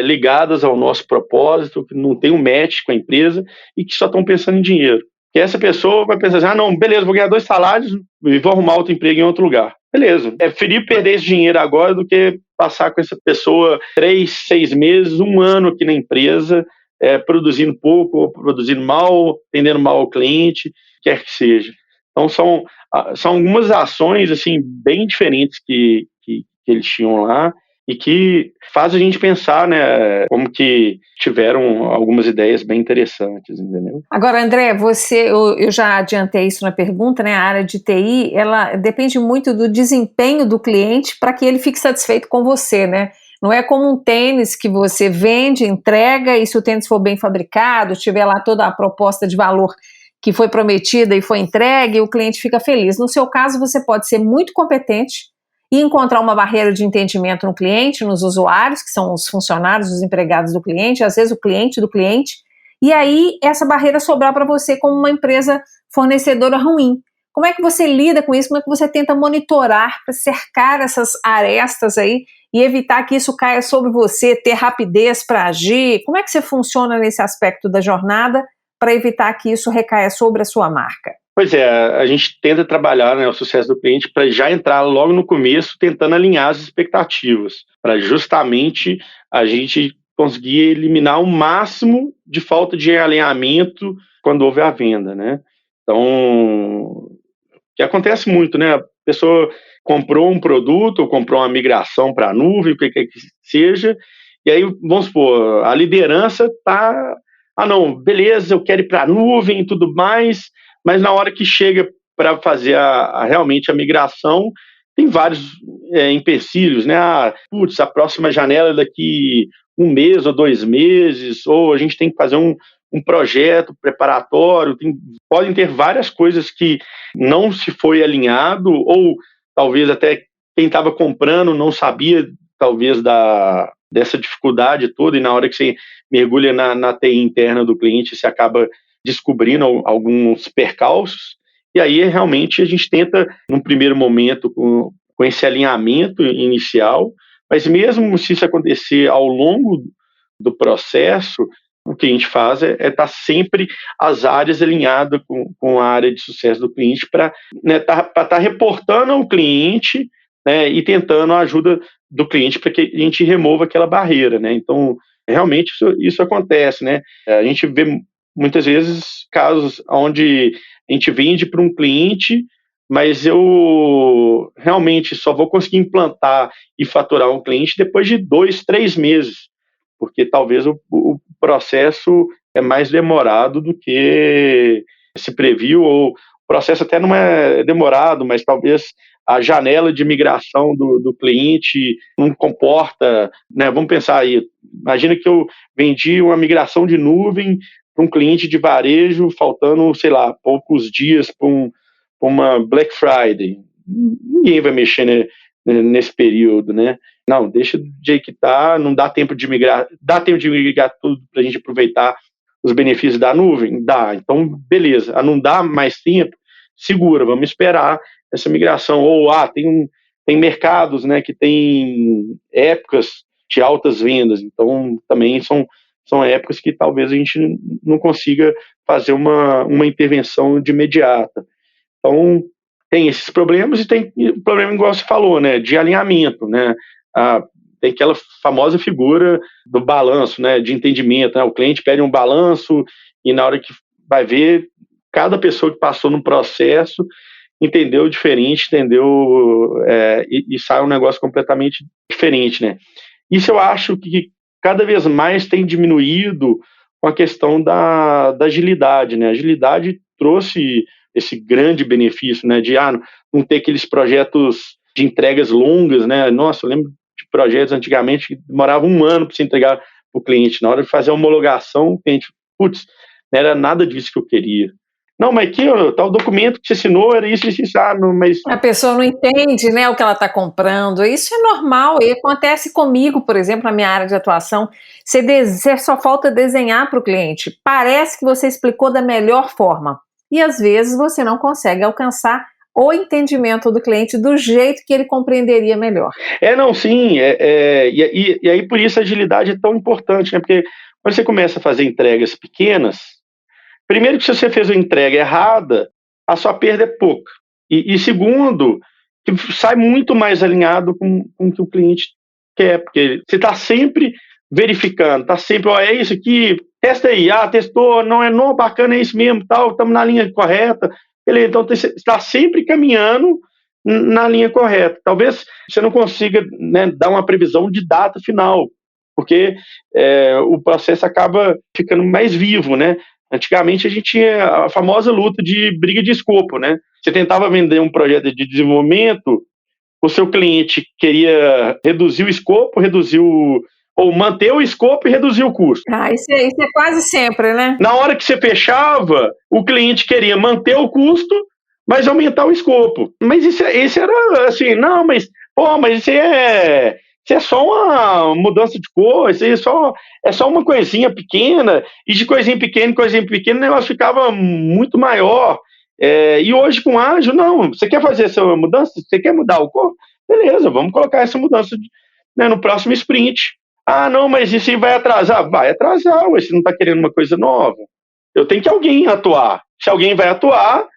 ligadas ao nosso propósito, que não tem um match com a empresa e que só estão pensando em dinheiro. E essa pessoa vai pensar assim, não, beleza, vou ganhar 2 salários e vou arrumar outro emprego em outro lugar. Beleza, é preferir perder esse dinheiro agora do que passar com essa pessoa 3, 6 meses, 1 ano aqui na empresa, produzindo pouco, ou produzindo mal, atendendo mal ao cliente, quer que seja. Então, são algumas ações assim, bem diferentes que eles tinham lá e que faz a gente pensar, né, como que tiveram algumas ideias bem interessantes, entendeu? Agora, André, eu já adiantei isso na pergunta, né? A área de TI, ela depende muito do desempenho do cliente para que ele fique satisfeito com você, né? Não é como um tênis que você vende, entrega, e se o tênis for bem fabricado, tiver lá toda a proposta de valor que foi prometida e foi entregue, o cliente fica feliz. No seu caso, você pode ser muito competente e encontrar uma barreira de entendimento no cliente, nos usuários, que são os funcionários, os empregados do cliente, às vezes o cliente do cliente, e aí essa barreira sobrar para você como uma empresa fornecedora ruim. Como é que você lida com isso? Como é que você tenta monitorar para cercar essas arestas aí e evitar que isso caia sobre você, ter rapidez para agir? Como é que você funciona nesse aspecto da jornada para evitar que isso recaia sobre a sua marca? Pois é, a gente tenta trabalhar, né, o sucesso do cliente para já entrar logo no começo tentando alinhar as expectativas, para justamente a gente conseguir eliminar o máximo de falta de alinhamento quando houve a venda, né? Então, que acontece muito, né? A pessoa comprou um produto ou comprou uma migração para a nuvem, o que quer que seja, e aí, vamos supor, a liderança está, não, beleza, eu quero ir para a nuvem e tudo mais, mas na hora que chega para fazer realmente a migração, tem vários empecilhos, né? A próxima janela é daqui 1 mês ou 2 meses, ou a gente tem que fazer um um projeto preparatório, podem ter várias coisas que não se foi alinhado, ou talvez até quem estava comprando não sabia, talvez, dessa dificuldade toda, e na hora que você mergulha na TI interna do cliente, você acaba descobrindo alguns percalços, e aí realmente a gente tenta, num primeiro momento, com esse alinhamento inicial, mas mesmo se isso acontecer ao longo do processo, o que a gente faz é estar sempre as áreas alinhadas com a área de sucesso do cliente para estar reportando ao cliente, né, e tentando a ajuda do cliente para que a gente remova aquela barreira, né? Então, realmente isso acontece, né? A gente vê muitas vezes casos onde a gente vende para um cliente, mas eu realmente só vou conseguir implantar e faturar um cliente depois de 2, 3 meses, porque talvez o processo é mais demorado do que se previu, ou o processo até não é demorado, mas talvez a janela de migração do cliente não comporta, né? Vamos pensar aí, imagina que eu vendi uma migração de nuvem para um cliente de varejo, faltando, sei lá, poucos dias para uma Black Friday. Ninguém vai mexer nesse período, né? Não, deixa do jeito que está, não dá tempo de migrar, dá tempo de migrar tudo para a gente aproveitar os benefícios da nuvem? Dá, então beleza. Não dá mais tempo? Segura, vamos esperar essa migração. Ou tem mercados, né, que tem épocas de altas vendas, então também são épocas que talvez a gente não consiga fazer uma intervenção de imediata. Então, tem esses problemas e tem o problema, igual você falou, né, de alinhamento, né? Tem aquela famosa figura do balanço, né, de entendimento, né? O cliente pede um balanço e na hora que vai ver, cada pessoa que passou no processo entendeu diferente, e sai um negócio completamente diferente, né? Isso eu acho que cada vez mais tem diminuído com a questão da agilidade, né? A agilidade trouxe esse grande benefício, né, de não ter aqueles projetos de entregas longas, né? Nossa, eu lembro de projetos antigamente que demoravam 1 ano para se entregar para o cliente. Na hora de fazer a homologação, o cliente, putz, não era nada disso que eu queria. Não, mas aqui, tá o documento que você assinou, era isso, mas... A pessoa não entende, né, o que ela está comprando. Isso é normal, e acontece comigo, por exemplo, na minha área de atuação. Você só falta desenhar para o cliente. Parece que você explicou da melhor forma. E às vezes você não consegue alcançar o entendimento do cliente do jeito que ele compreenderia melhor. Não, sim. E aí por isso a agilidade é tão importante, né? Porque quando você começa a fazer entregas pequenas, primeiro que se você fez uma entrega errada, a sua perda é pouca. E segundo, que sai muito mais alinhado com o que o cliente quer, porque você está sempre verificando, está sempre, é isso aqui, testa aí, testou, não, bacana, é isso mesmo, tal, estamos na linha correta, beleza, então você está sempre caminhando na linha correta. Talvez você não consiga, né, dar uma previsão de data final, porque o processo acaba ficando mais vivo, né? Antigamente a gente tinha a famosa luta de briga de escopo, né? Você tentava vender um projeto de desenvolvimento, o seu cliente queria reduzir o escopo, ou manter o escopo e reduzir o custo. Isso é quase sempre, né? Na hora que você fechava, o cliente queria manter o custo, mas aumentar o escopo. Mas isso era assim, não, mas isso é só uma mudança de cor, isso aí é só uma coisinha pequena, e de coisinha pequena, o negócio ficava muito maior. E hoje com ágil, não, você quer fazer essa mudança? Você quer mudar o cor? Beleza, vamos colocar essa mudança, né, no próximo sprint. Não, mas isso aí vai atrasar? Vai atrasar, você não está querendo uma coisa nova. Eu tenho que alguém atuar. Se alguém vai atuar,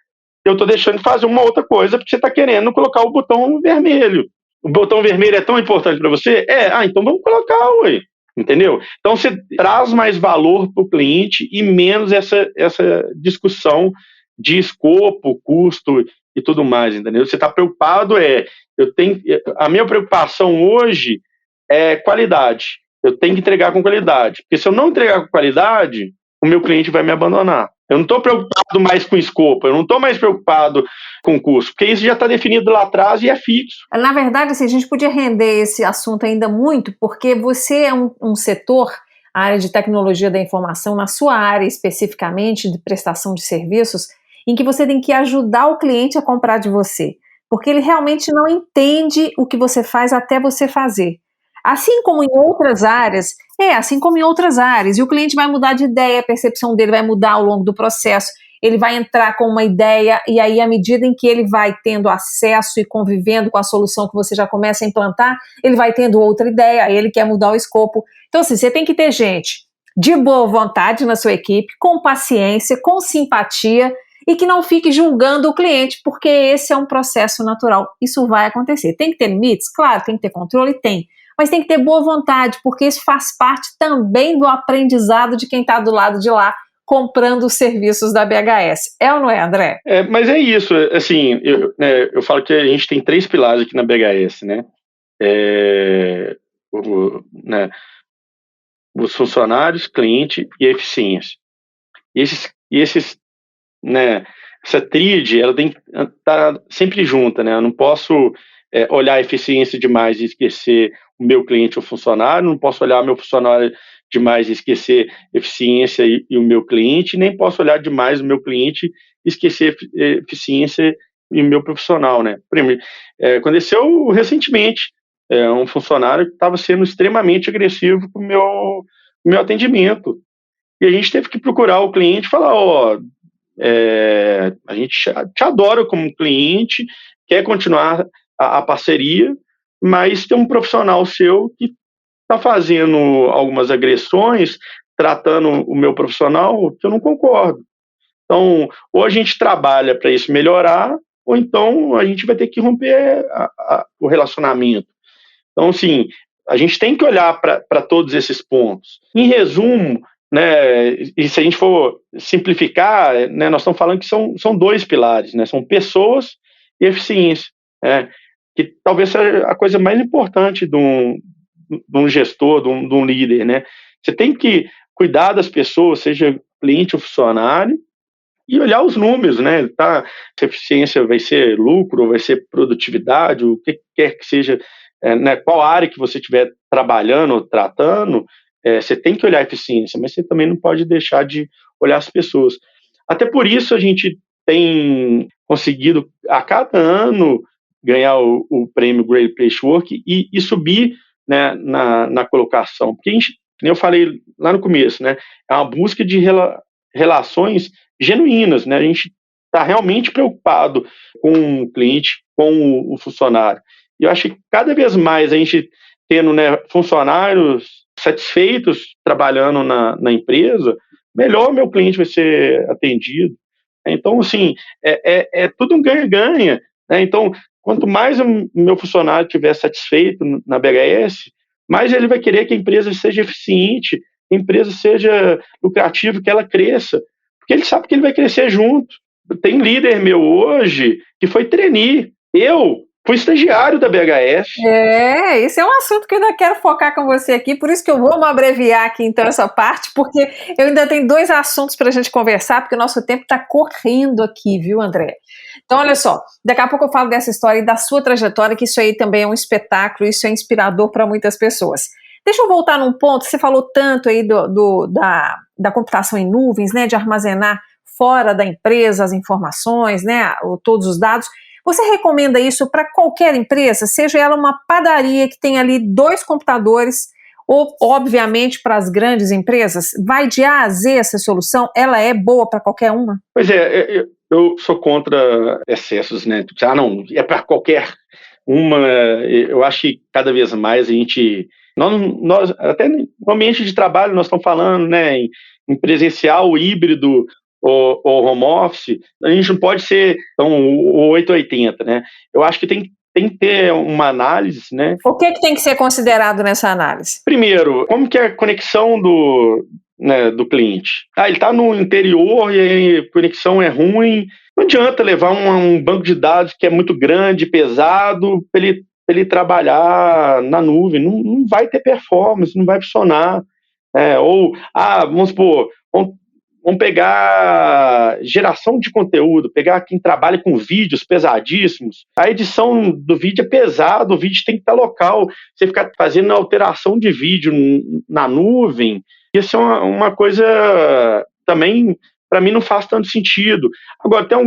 eu estou deixando de fazer uma outra coisa porque você está querendo colocar o botão vermelho. O botão vermelho é tão importante para você? Então vamos colocar, ué. Entendeu? Então você traz mais valor para o cliente e menos essa discussão de escopo, custo e tudo mais, entendeu? Você está preocupado, a minha preocupação hoje é qualidade. Eu tenho que entregar com qualidade, porque se eu não entregar com qualidade, o meu cliente vai me abandonar. Eu não estou preocupado mais com escopo, eu não estou mais preocupado com custo, porque isso já está definido lá atrás e é fixo. Na verdade, assim, a gente podia render esse assunto ainda muito, porque você é um setor a área de tecnologia da informação, na sua área especificamente de prestação de serviços, em que você tem que ajudar o cliente a comprar de você, porque ele realmente não entende o que você faz até você fazer. Assim como em outras áreas, e o cliente vai mudar de ideia, a percepção dele vai mudar ao longo do processo, ele vai entrar com uma ideia, e aí, à medida em que ele vai tendo acesso e convivendo com a solução que você já começa a implantar, ele vai tendo outra ideia, aí ele quer mudar o escopo. Então, assim, você tem que ter gente de boa vontade na sua equipe, com paciência, com simpatia, e que não fique julgando o cliente, porque esse é um processo natural. Isso vai acontecer. Tem que ter limites? Claro, tem que ter controle? Tem. Mas tem que ter boa vontade, porque isso faz parte também do aprendizado de quem está do lado de lá, comprando os serviços da BHS. É ou não é, André? Mas é isso. Assim, eu falo que a gente tem 3 pilares aqui na BHS, né? Os funcionários, cliente e a eficiência. Essa tríade, ela tem que estar sempre junta, né? Eu não posso olhar a eficiência demais e esquecer o meu cliente ou funcionário, não posso olhar o meu funcionário demais e esquecer eficiência e o meu cliente, nem posso olhar demais o meu cliente e esquecer eficiência e o meu profissional, né? Aconteceu recentemente, um funcionário que estava sendo extremamente agressivo com o meu atendimento, e a gente teve que procurar o cliente e falar, a gente te adora como cliente, quer continuar a parceria, mas tem um profissional seu que está fazendo algumas agressões, tratando o meu profissional, que eu não concordo. Então, ou a gente trabalha para isso melhorar, ou então a gente vai ter que romper o relacionamento. Então, assim, a gente tem que olhar para todos esses pontos. Em resumo, né, e se a gente for simplificar, né, nós estamos falando que são 2 pilares, né, são pessoas e eficiência, né, que talvez seja a coisa mais importante de um gestor, de um líder, né. Você tem que cuidar das pessoas, seja cliente ou funcionário, e olhar os números, né, se a eficiência vai ser lucro, ou vai ser produtividade, o que quer que seja, né, qual área que você estiver trabalhando ou tratando, você tem que olhar a eficiência, mas você também não pode deixar de olhar as pessoas. Até por isso a gente tem conseguido, a cada ano, ganhar o prêmio Great Place to Work e subir, né, na colocação. Porque como eu falei lá no começo, né, é uma busca de relações genuínas, né? A gente está realmente preocupado com o cliente, com o funcionário. E eu acho que cada vez mais a gente tendo, né, funcionários satisfeitos trabalhando na empresa, melhor o meu cliente vai ser atendido. Então, assim, é tudo um ganha-ganha, né? Então, quanto mais o meu funcionário estiver satisfeito na BHS, mais ele vai querer que a empresa seja eficiente, que a empresa seja lucrativa, que ela cresça, porque ele sabe que ele vai crescer junto. Tem líder meu hoje que foi trainee. Eu fui estagiário da BHS. Esse é um assunto que eu ainda quero focar com você aqui, por isso que eu vou abreviar aqui então essa parte, porque eu ainda tenho 2 assuntos para a gente conversar, porque o nosso tempo está correndo aqui, viu, André? Então, olha só, daqui a pouco eu falo dessa história e da sua trajetória, que isso aí também é um espetáculo, isso é inspirador para muitas pessoas. Deixa eu voltar num ponto, você falou tanto aí da computação em nuvens, né, de armazenar fora da empresa as informações, né, todos os dados. Você recomenda isso para qualquer empresa, seja ela uma padaria que tem ali 2 computadores, ou, obviamente, para as grandes empresas? Vai de A a Z essa solução? Ela é boa para qualquer uma? Pois eu sou contra excessos, né? Não, é para qualquer uma. Eu acho que cada vez mais a gente... Nós até no ambiente de trabalho, nós estamos falando, né, em presencial, híbrido, ou home office, a gente não pode ser o 880, né? Eu acho que tem que ter uma análise, né? O que tem que ser considerado nessa análise? Primeiro, como que é a conexão do cliente? Ele está no interior e a conexão é ruim. Não adianta levar um banco de dados que é muito grande, pesado, para ele trabalhar na nuvem. Não vai ter performance, não vai funcionar. Vamos supor, vamos pegar geração de conteúdo, pegar quem trabalha com vídeos pesadíssimos. A edição do vídeo é pesado, o vídeo tem que estar local. Você ficar fazendo alteração de vídeo na nuvem, Isso é uma coisa também, para mim, não faz tanto sentido. Agora, tem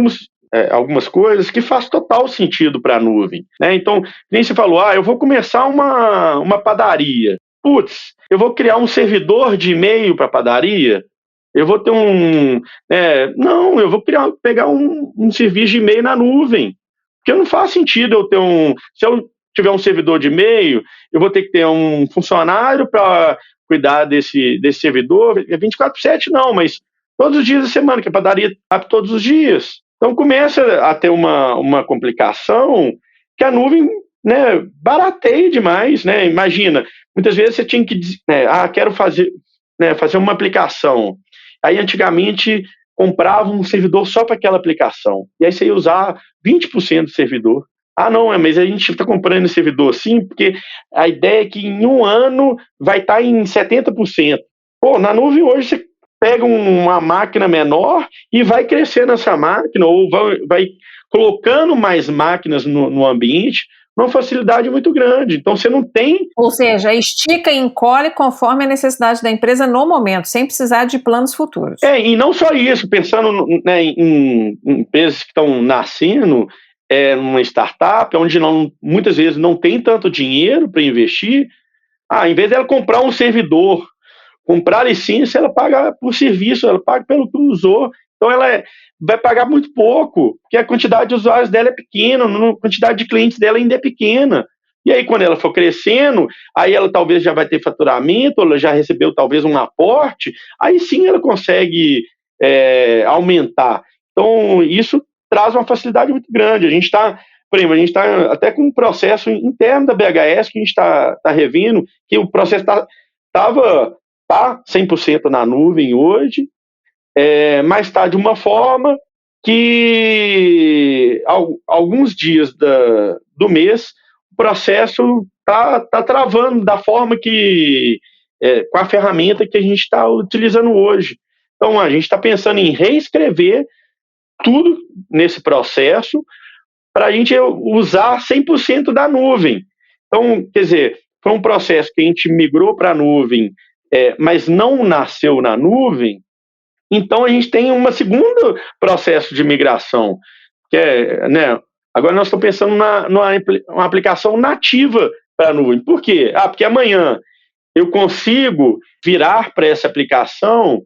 algumas coisas que faz total sentido para a nuvem, né? Então, nem se falou, eu vou começar uma padaria. Putz, eu vou criar um servidor de e-mail para padaria? Eu vou ter não, eu vou pegar um serviço de e-mail na nuvem. Porque não faz sentido eu ter se eu tiver um servidor de e-mail, eu vou ter que ter um funcionário para cuidar desse servidor, 24/7 não, mas todos os dias da semana, que a padaria abre todos os dias. Então começa a ter uma complicação que a nuvem, né, barateia demais, né? Imagina, muitas vezes você tinha que dizer, quero fazer uma aplicação. Aí antigamente comprava um servidor só para aquela aplicação. E aí você ia usar 20% do servidor. Não, mas a gente está comprando esse servidor assim, porque a ideia é que em um ano vai estar em 70%. Pô, na nuvem hoje você pega uma máquina menor e vai crescendo essa máquina, ou vai colocando mais máquinas no ambiente, uma facilidade muito grande. Então você não tem... Ou seja, estica e encolhe conforme a necessidade da empresa no momento, sem precisar de planos futuros. E não só isso, pensando, né, em empresas que estão nascendo, numa startup, onde muitas vezes não tem tanto dinheiro para investir, em vez dela comprar um servidor, comprar licença, ela paga por serviço, ela paga pelo que usou. Então ela vai pagar muito pouco, porque a quantidade de usuários dela é pequena, a quantidade de clientes dela ainda é pequena. E aí, quando ela for crescendo, aí ela talvez já vai ter faturamento, ela já recebeu talvez um aporte, aí sim ela consegue aumentar. Então, isso traz uma facilidade muito grande. A gente está até com um processo interno da BHS que a gente está revendo, que o processo tá 100% na nuvem hoje, mas está de uma forma que alguns dias do mês o processo tá travando da forma que com a ferramenta que a gente está utilizando hoje. Então a gente está pensando em reescrever tudo nesse processo para a gente usar 100% da nuvem. Então, quer dizer, foi um processo que a gente migrou para a nuvem, mas não nasceu na nuvem. Então a gente tem um segundo processo de migração, que né, agora nós estamos pensando numa aplicação nativa para a nuvem. Por quê? Porque amanhã eu consigo virar para essa aplicação,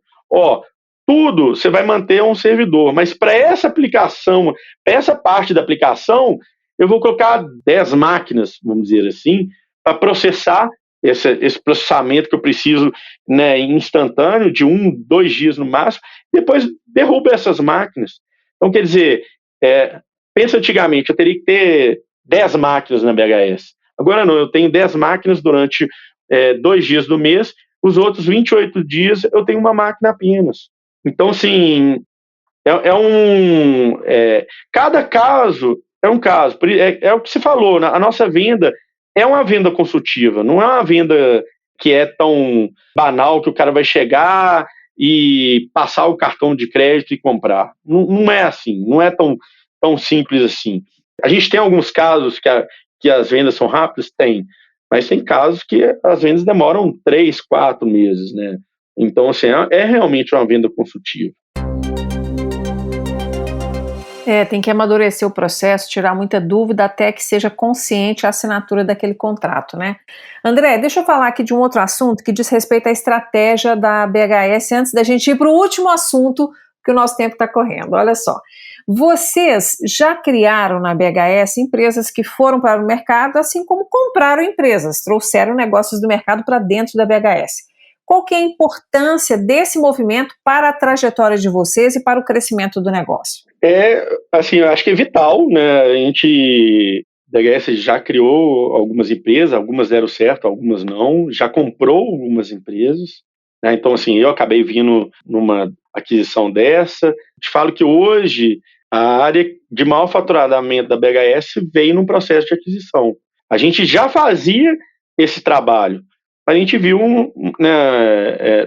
tudo você vai manter um servidor, mas para essa aplicação, para essa parte da aplicação, eu vou colocar 10 máquinas, vamos dizer assim, para processar esse processamento que eu preciso, né, instantâneo, de 2 dias no máximo, depois derruba essas máquinas. Então, quer dizer, pensa antigamente, eu teria que ter 10 máquinas na BHS. Agora não, eu tenho 10 máquinas durante 2 dias do mês, os outros 28 dias eu tenho uma máquina apenas. Então, assim, cada caso é um caso. É o que se falou, a nossa venda é uma venda consultiva, não é uma venda que é tão banal que o cara vai chegar e passar o cartão de crédito e comprar. Não é assim, não é tão simples assim. A gente tem alguns casos que as vendas são rápidas? Tem, mas tem casos que as vendas demoram 3, 4 meses, né? Então, assim, é realmente uma venda consultiva. Tem que amadurecer o processo, tirar muita dúvida até que seja consciente a assinatura daquele contrato, né? André, deixa eu falar aqui de um outro assunto que diz respeito à estratégia da BHS antes da gente ir para o último assunto, que o nosso tempo está correndo. Olha só, vocês já criaram na BHS empresas que foram para o mercado, assim como compraram empresas, trouxeram negócios do mercado para dentro da BHS. Qual que é a importância desse movimento para a trajetória de vocês e para o crescimento do negócio? Assim, eu acho que é vital, né? A BHS já criou algumas empresas, algumas deram certo, algumas não, já comprou algumas empresas, né? Então, assim, eu acabei vindo numa aquisição dessa. Te falo que hoje a área de maior faturamento da BHS veio num processo de aquisição. A gente já fazia esse trabalho, a gente viu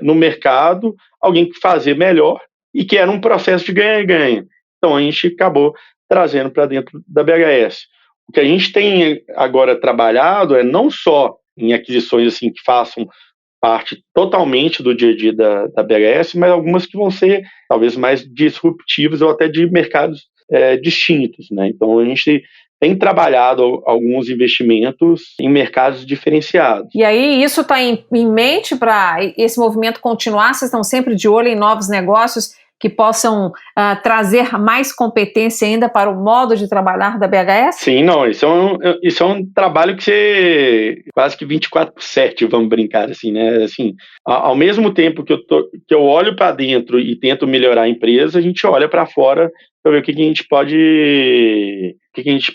no mercado alguém que fazia melhor e que era um processo de ganha-ganha. Então a gente acabou trazendo para dentro da BHS. O que a gente tem agora trabalhado é não só em aquisições assim que façam parte totalmente do dia a dia da BHS, mas algumas que vão ser talvez mais disruptivas ou até de mercados distintos, né? Então a gente tem trabalhado alguns investimentos em mercados diferenciados. E aí isso está em mente para esse movimento continuar? Vocês estão sempre de olho em novos negócios que possam trazer mais competência ainda para o modo de trabalhar da BHS? Sim, não, isso é um trabalho que você quase que 24/7, vamos brincar assim, né? Assim, ao mesmo tempo que eu olho para dentro e tento melhorar a empresa, a gente olha para fora para ver o que a gente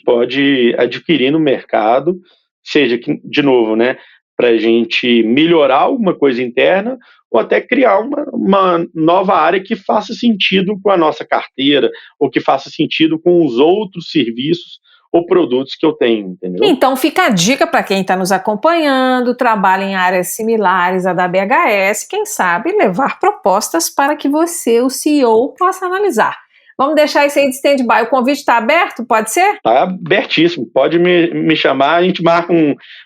pode adquirir no mercado, seja que, de novo, né, para a gente melhorar alguma coisa interna ou até criar uma nova área que faça sentido com a nossa carteira ou que faça sentido com os outros serviços ou produtos que eu tenho, entendeu? Então fica a dica para quem está nos acompanhando, trabalha em áreas similares à da BHS, quem sabe levar propostas para que você, o CEO, possa analisar. Vamos deixar isso aí de stand-by. O convite está aberto? Pode ser? Está abertíssimo. Pode me chamar, a gente marca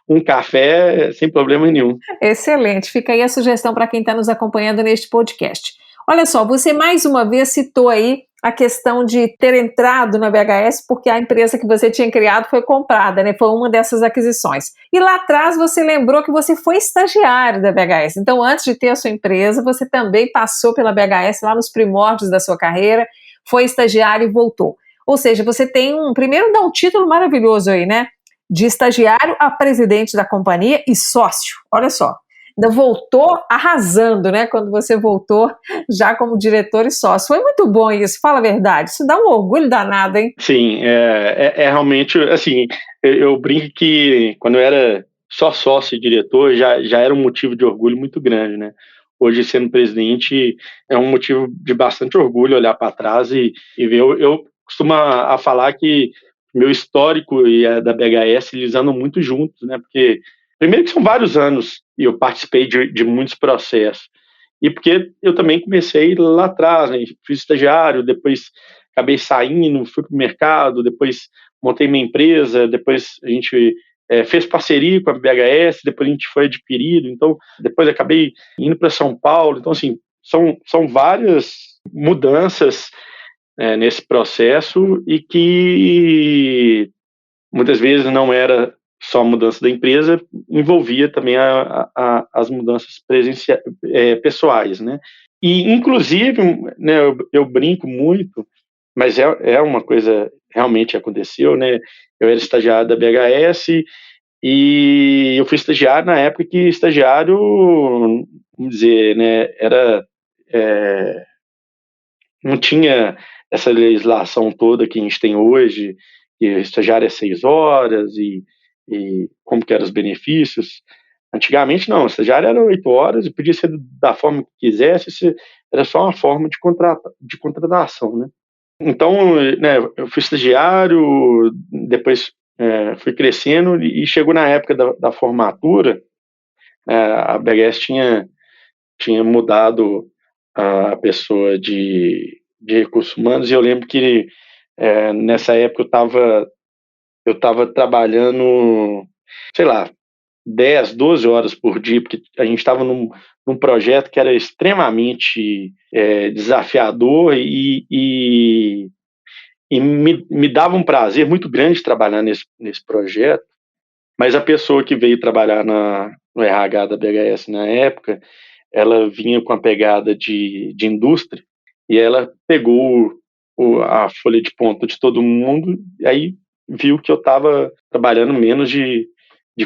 um café sem problema nenhum. Excelente. Fica aí a sugestão para quem está nos acompanhando neste podcast. Olha só, você mais uma vez citou aí a questão de ter entrado na BHS porque a empresa que você tinha criado foi comprada, né? Foi uma dessas aquisições. E lá atrás você lembrou que você foi estagiário da BHS. Então, antes de ter a sua empresa, você também passou pela BHS lá nos primórdios da sua carreira, foi estagiário e voltou. Ou seja, você tem primeiro dá um título maravilhoso aí, né? De estagiário a presidente da companhia e sócio. Olha só. Ainda voltou arrasando, né? Quando você voltou já como diretor e sócio. Foi muito bom isso, fala a verdade. Isso dá um orgulho danado, hein? Sim, é realmente, assim, eu brinco que quando eu era só sócio e diretor, já era um motivo de orgulho muito grande, né? Hoje, sendo presidente, é um motivo de bastante orgulho olhar para trás e ver. Eu costumo a falar que meu histórico e a da BHS, eles andam muito juntos, né? Porque, primeiro que são vários anos e eu participei de muitos processos. E porque eu também comecei lá atrás, né? Fiz estagiário, depois acabei saindo, fui para o mercado, depois montei minha empresa, depois a gente fez parceria com a BHS, depois a gente foi adquirido, então depois acabei indo para São Paulo. Então, assim, são várias mudanças nesse processo e que muitas vezes não era só a mudança da empresa, envolvia também as mudanças pessoais, né? E, inclusive, né, eu brinco muito, mas é uma coisa realmente aconteceu, né? Eu era estagiário da BHS e eu fui estagiário na época que estagiário, vamos dizer, né, não tinha essa legislação toda que a gente tem hoje, que estagiário é 6 horas e como que eram os benefícios. Antigamente não, estagiário era 8 horas e podia ser da forma que quisesse, era só uma forma de contratação, né? Então, né, eu fui estagiário, depois fui crescendo e chegou na época da formatura, a BHS tinha mudado a pessoa de recursos humanos e eu lembro que nessa época eu estava trabalhando, sei lá, 10, 12 horas por dia, porque a gente estava num projeto que era extremamente desafiador e me dava um prazer muito grande trabalhar nesse projeto, mas a pessoa que veio trabalhar no RH da BHS na época, ela vinha com a pegada de indústria e ela pegou a folha de ponta de todo mundo e aí viu que eu estava trabalhando menos de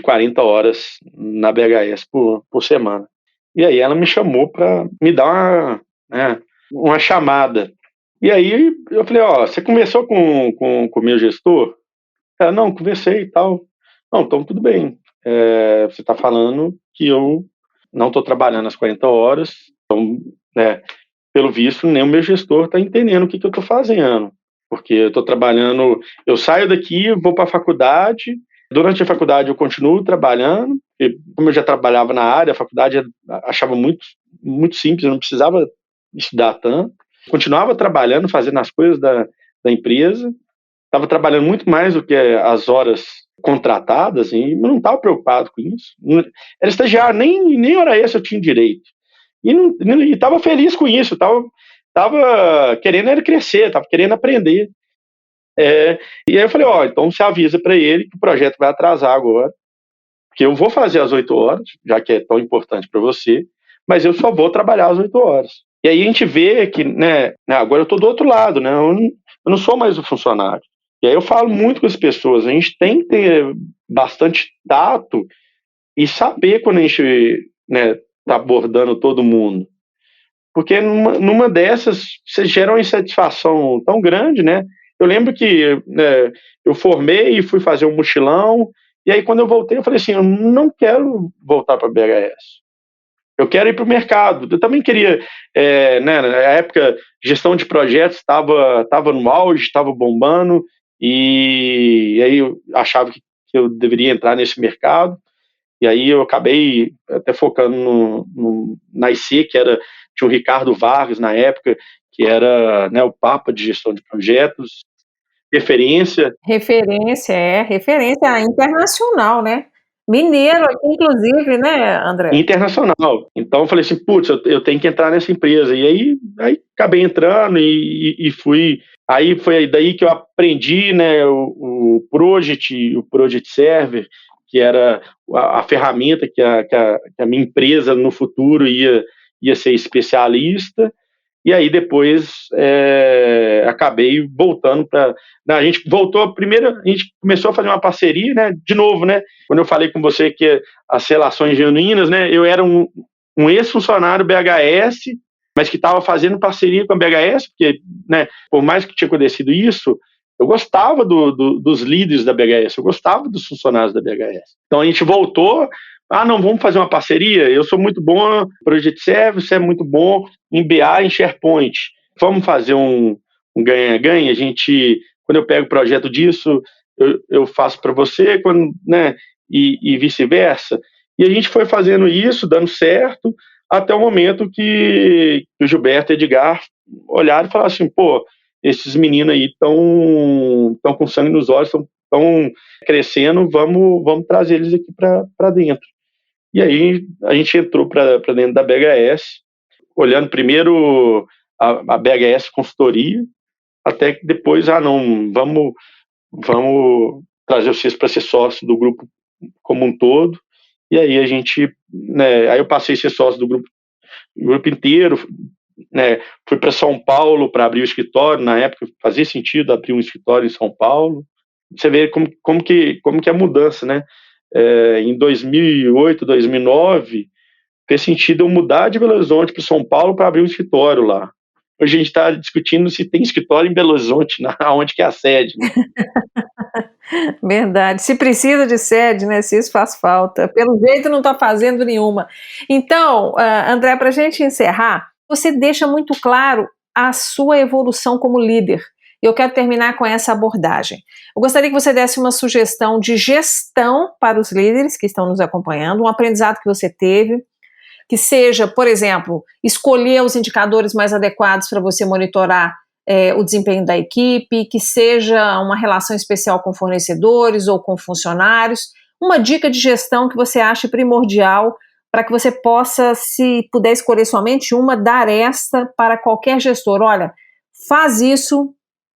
40 horas na BHS por semana. E aí ela me chamou para me dar uma chamada. E aí eu falei, você conversou com o meu gestor? Ela, não, conversei e tal. Não, então tudo bem. Você está falando que eu não estou trabalhando as 40 horas, então, pelo visto, nem o meu gestor está entendendo o que eu estou fazendo. Porque eu estou trabalhando, eu saio daqui, vou para a faculdade, durante a faculdade eu continuo trabalhando, e como eu já trabalhava na área, a faculdade achava muito, muito simples, eu não precisava estudar tanto. Continuava trabalhando, fazendo as coisas da empresa, estava trabalhando muito mais do que as horas contratadas, e eu não estava preocupado com isso. Era estagiário, nem hora extra eu tinha direito. E estava feliz com isso, estava querendo era crescer, estava querendo aprender. E aí eu falei, então você avisa para ele que o projeto vai atrasar agora, que eu vou fazer às 8 horas, já que é tão importante para você, mas eu só vou trabalhar às 8 horas. E aí a gente vê que, né, agora eu estou do outro lado, né, eu não sou mais o funcionário. E aí eu falo muito com as pessoas, a gente tem que ter bastante tato e saber quando a gente, né, tá abordando todo mundo. Porque numa dessas, você gera uma insatisfação tão grande, né? Eu lembro que, né, eu formei e fui fazer um mochilão, e aí quando eu voltei, eu falei assim, eu não quero voltar para a BHS. Eu quero ir para o mercado. Eu também queria, né, na época, gestão de projetos estava no auge, estava bombando, e aí eu achava que eu deveria entrar nesse mercado. E aí eu acabei até focando na IC, tinha o Ricardo Vargas na época, que era, né, o papa de gestão de projetos, referência. Referência internacional, né? Mineiro aqui, inclusive, né, André? Internacional. Então eu falei assim, putz, eu tenho que entrar nessa empresa. E aí acabei entrando e fui. Aí foi daí que eu aprendi, né, o Project Server, que era a ferramenta que a minha empresa no futuro ia ser especialista. E aí depois acabei voltando para. A gente voltou primeiro, a gente começou a fazer uma parceria, né? De novo, né? Quando eu falei com você que as relações genuínas, né? Eu era um ex-funcionário BHS, mas que estava fazendo parceria com a BHS, porque, né? Por mais que tinha acontecido isso, eu gostava dos líderes da BHS, eu gostava dos funcionários da BHS. Então a gente voltou. Não, vamos fazer uma parceria? Eu sou muito bom em Project Service, você é muito bom em BA, em SharePoint. Vamos fazer um ganha-ganha? Quando eu pego o projeto disso, eu faço para você, né, e vice-versa. E a gente foi fazendo isso, dando certo, até o momento que o Gilberto e Edgar olharam e falaram assim, pô, esses meninos aí estão com sangue nos olhos, estão crescendo, vamos trazer eles aqui para dentro. E aí a gente entrou para dentro da BHS, olhando primeiro a BHS consultoria, até que depois, não, vamos trazer vocês para ser sócio do grupo como um todo. E aí a gente, né, aí eu passei a ser sócio do grupo inteiro, né, fui para São Paulo para abrir o escritório. Na época fazia sentido abrir um escritório em São Paulo. Você vê como que é a mudança, né? Em 2008, 2009, fez sentido eu mudar de Belo Horizonte para São Paulo para abrir um escritório lá. Hoje a gente está discutindo se tem escritório em Belo Horizonte, onde que é a sede. Né? Verdade. Se precisa de sede, né? Se isso faz falta. Pelo jeito não está fazendo nenhuma. Então, André, para a gente encerrar, você deixa muito claro a sua evolução como líder. Eu quero terminar com essa abordagem. Eu gostaria que você desse uma sugestão de gestão para os líderes que estão nos acompanhando, um aprendizado que você teve, que seja, por exemplo, escolher os indicadores mais adequados para você monitorar o desempenho da equipe, que seja uma relação especial com fornecedores ou com funcionários, uma dica de gestão que você acha primordial para que você possa, se puder escolher somente uma, dar esta para qualquer gestor. Olha, faz isso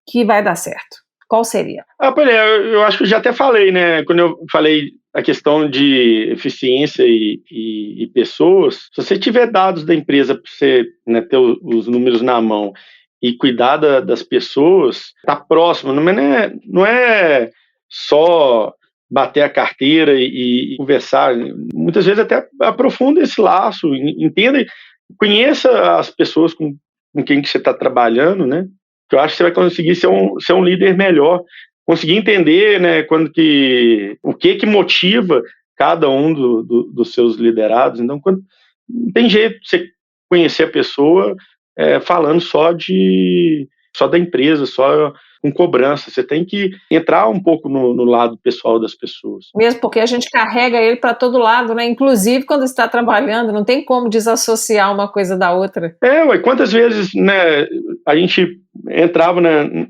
que vai dar certo. Qual seria? Eu acho que eu já até falei, né? Quando eu falei a questão de eficiência e pessoas, se você tiver dados da empresa para você, né, ter os números na mão e cuidar das pessoas, tá próximo, não é só bater a carteira e conversar. Muitas vezes até aprofunda esse laço, entenda, conheça as pessoas com quem que você está trabalhando, né? Eu acho que você vai conseguir ser um líder melhor, conseguir entender, né, o que motiva cada um dos seus liderados. Então, não tem jeito de você conhecer a pessoa falando só da empresa, só com cobrança. Você tem que entrar um pouco no lado pessoal das pessoas. Mesmo porque a gente carrega ele para todo lado, né? Inclusive quando está trabalhando, não tem como desassociar uma coisa da outra. Quantas vezes, né, a gente entrava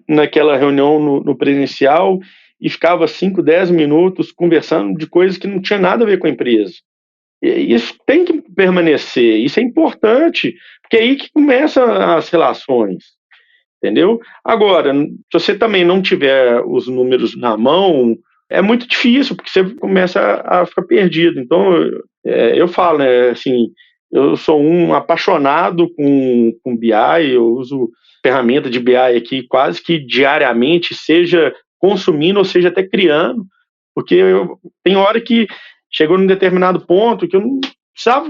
naquela reunião no presencial e ficava 5, 10 minutos conversando de coisas que não tinha nada a ver com a empresa. E isso tem que permanecer, isso é importante, porque é aí que começam as relações, entendeu? Agora, se você também não tiver os números na mão, é muito difícil, porque você começa a ficar perdido. Então, eu falo, né, assim, eu sou um apaixonado com BI, eu uso ferramenta de BI aqui quase que diariamente, seja consumindo ou seja até criando, porque tem hora que chegou num determinado ponto que eu não precisava,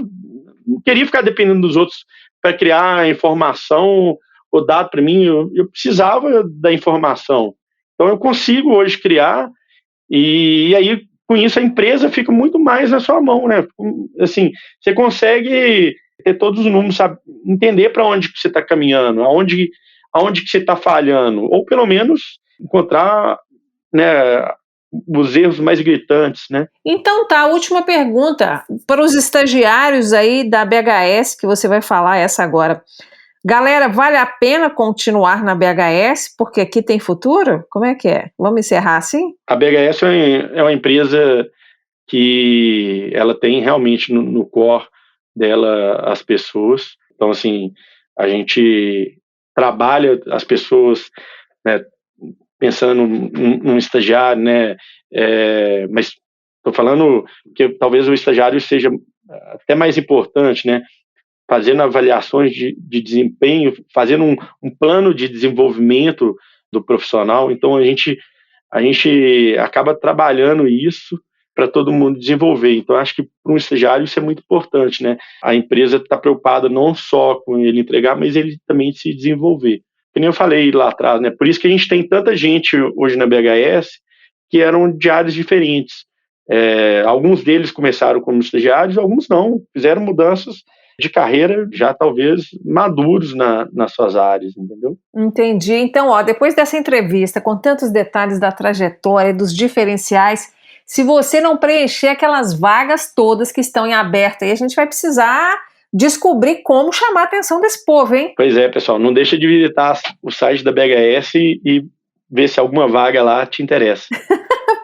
não queria ficar dependendo dos outros para criar informação ou dado para mim, eu precisava da informação. Então eu consigo hoje criar e aí com isso a empresa fica muito mais na sua mão, né? Assim, você consegue ter todos os números, sabe? Entender para onde que você está caminhando, aonde que você está falhando, ou pelo menos encontrar, né, os erros mais gritantes, né? Então tá, última pergunta para os estagiários aí da BHS, que você vai falar essa agora. Galera, vale a pena continuar na BHS, porque aqui tem futuro? Como é que é? Vamos encerrar assim? A BHS é uma empresa que ela tem realmente no core dela as pessoas. Então, assim, a gente trabalha as pessoas, né, pensando num estagiário, né, mas estou falando que talvez o estagiário seja até mais importante, né, fazendo avaliações de desempenho, fazendo um plano de desenvolvimento do profissional. Então, a gente acaba trabalhando isso para todo mundo desenvolver. Então, acho que para um estagiário isso é muito importante, né? A empresa está preocupada não só com ele entregar, mas ele também se desenvolver. Como eu falei lá atrás, né? Por isso que a gente tem tanta gente hoje na BHS que eram de áreas diferentes. Alguns deles começaram como estagiários, alguns não, fizeram mudanças de carreira já talvez maduros nas suas áreas, entendeu? Entendi. Então, depois dessa entrevista, com tantos detalhes da trajetória, dos diferenciais, se você não preencher aquelas vagas todas que estão em aberto, aí a gente vai precisar descobrir como chamar a atenção desse povo, hein? Pois é, pessoal, não deixa de visitar o site da BHS e ver se alguma vaga lá te interessa.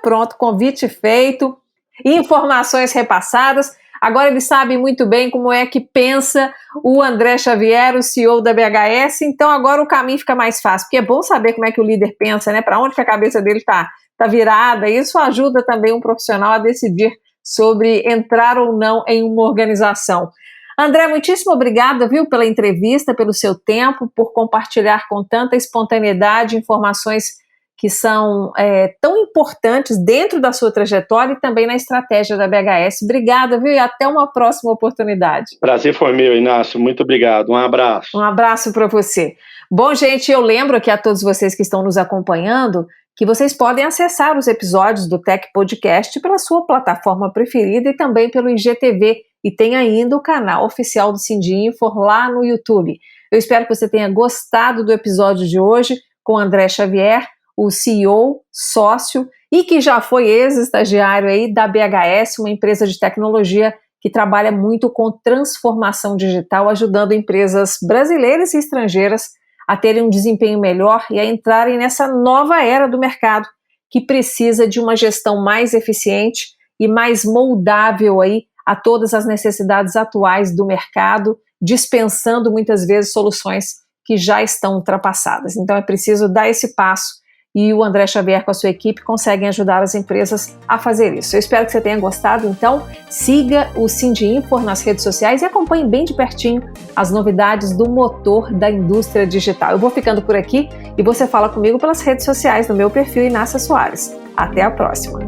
Pronto, convite feito, informações repassadas. Agora eles sabem muito bem como é que pensa o André Xavier, o CEO da BHS, então agora o caminho fica mais fácil, porque é bom saber como é que o líder pensa, né? Para onde que a cabeça dele está virada. Isso ajuda também um profissional a decidir sobre entrar ou não em uma organização. André, muitíssimo obrigada, viu, pela entrevista, pelo seu tempo, por compartilhar com tanta espontaneidade informações que são tão importantes dentro da sua trajetória e também na estratégia da BHS. Obrigada, viu? E até uma próxima oportunidade. Prazer foi meu, Inácio. Muito obrigado. Um abraço. Um abraço para você. Bom, gente, eu lembro aqui a todos vocês que estão nos acompanhando que vocês podem acessar os episódios do Tech Podcast pela sua plataforma preferida e também pelo IGTV. E tem ainda o canal oficial do Sindinfo lá no YouTube. Eu espero que você tenha gostado do episódio de hoje com o André Xavier, o CEO, sócio e que já foi ex-estagiário aí da BHS, uma empresa de tecnologia que trabalha muito com transformação digital, ajudando empresas brasileiras e estrangeiras a terem um desempenho melhor e a entrarem nessa nova era do mercado, que precisa de uma gestão mais eficiente e mais moldável aí a todas as necessidades atuais do mercado, dispensando muitas vezes soluções que já estão ultrapassadas. Então é preciso dar esse passo e o André Xavier com a sua equipe conseguem ajudar as empresas a fazer isso. Eu espero que você tenha gostado, então siga o Sindinfo nas redes sociais e acompanhe bem de pertinho as novidades do motor da indústria digital. Eu vou ficando por aqui e você fala comigo pelas redes sociais no meu perfil Inácia Soares. Até a próxima!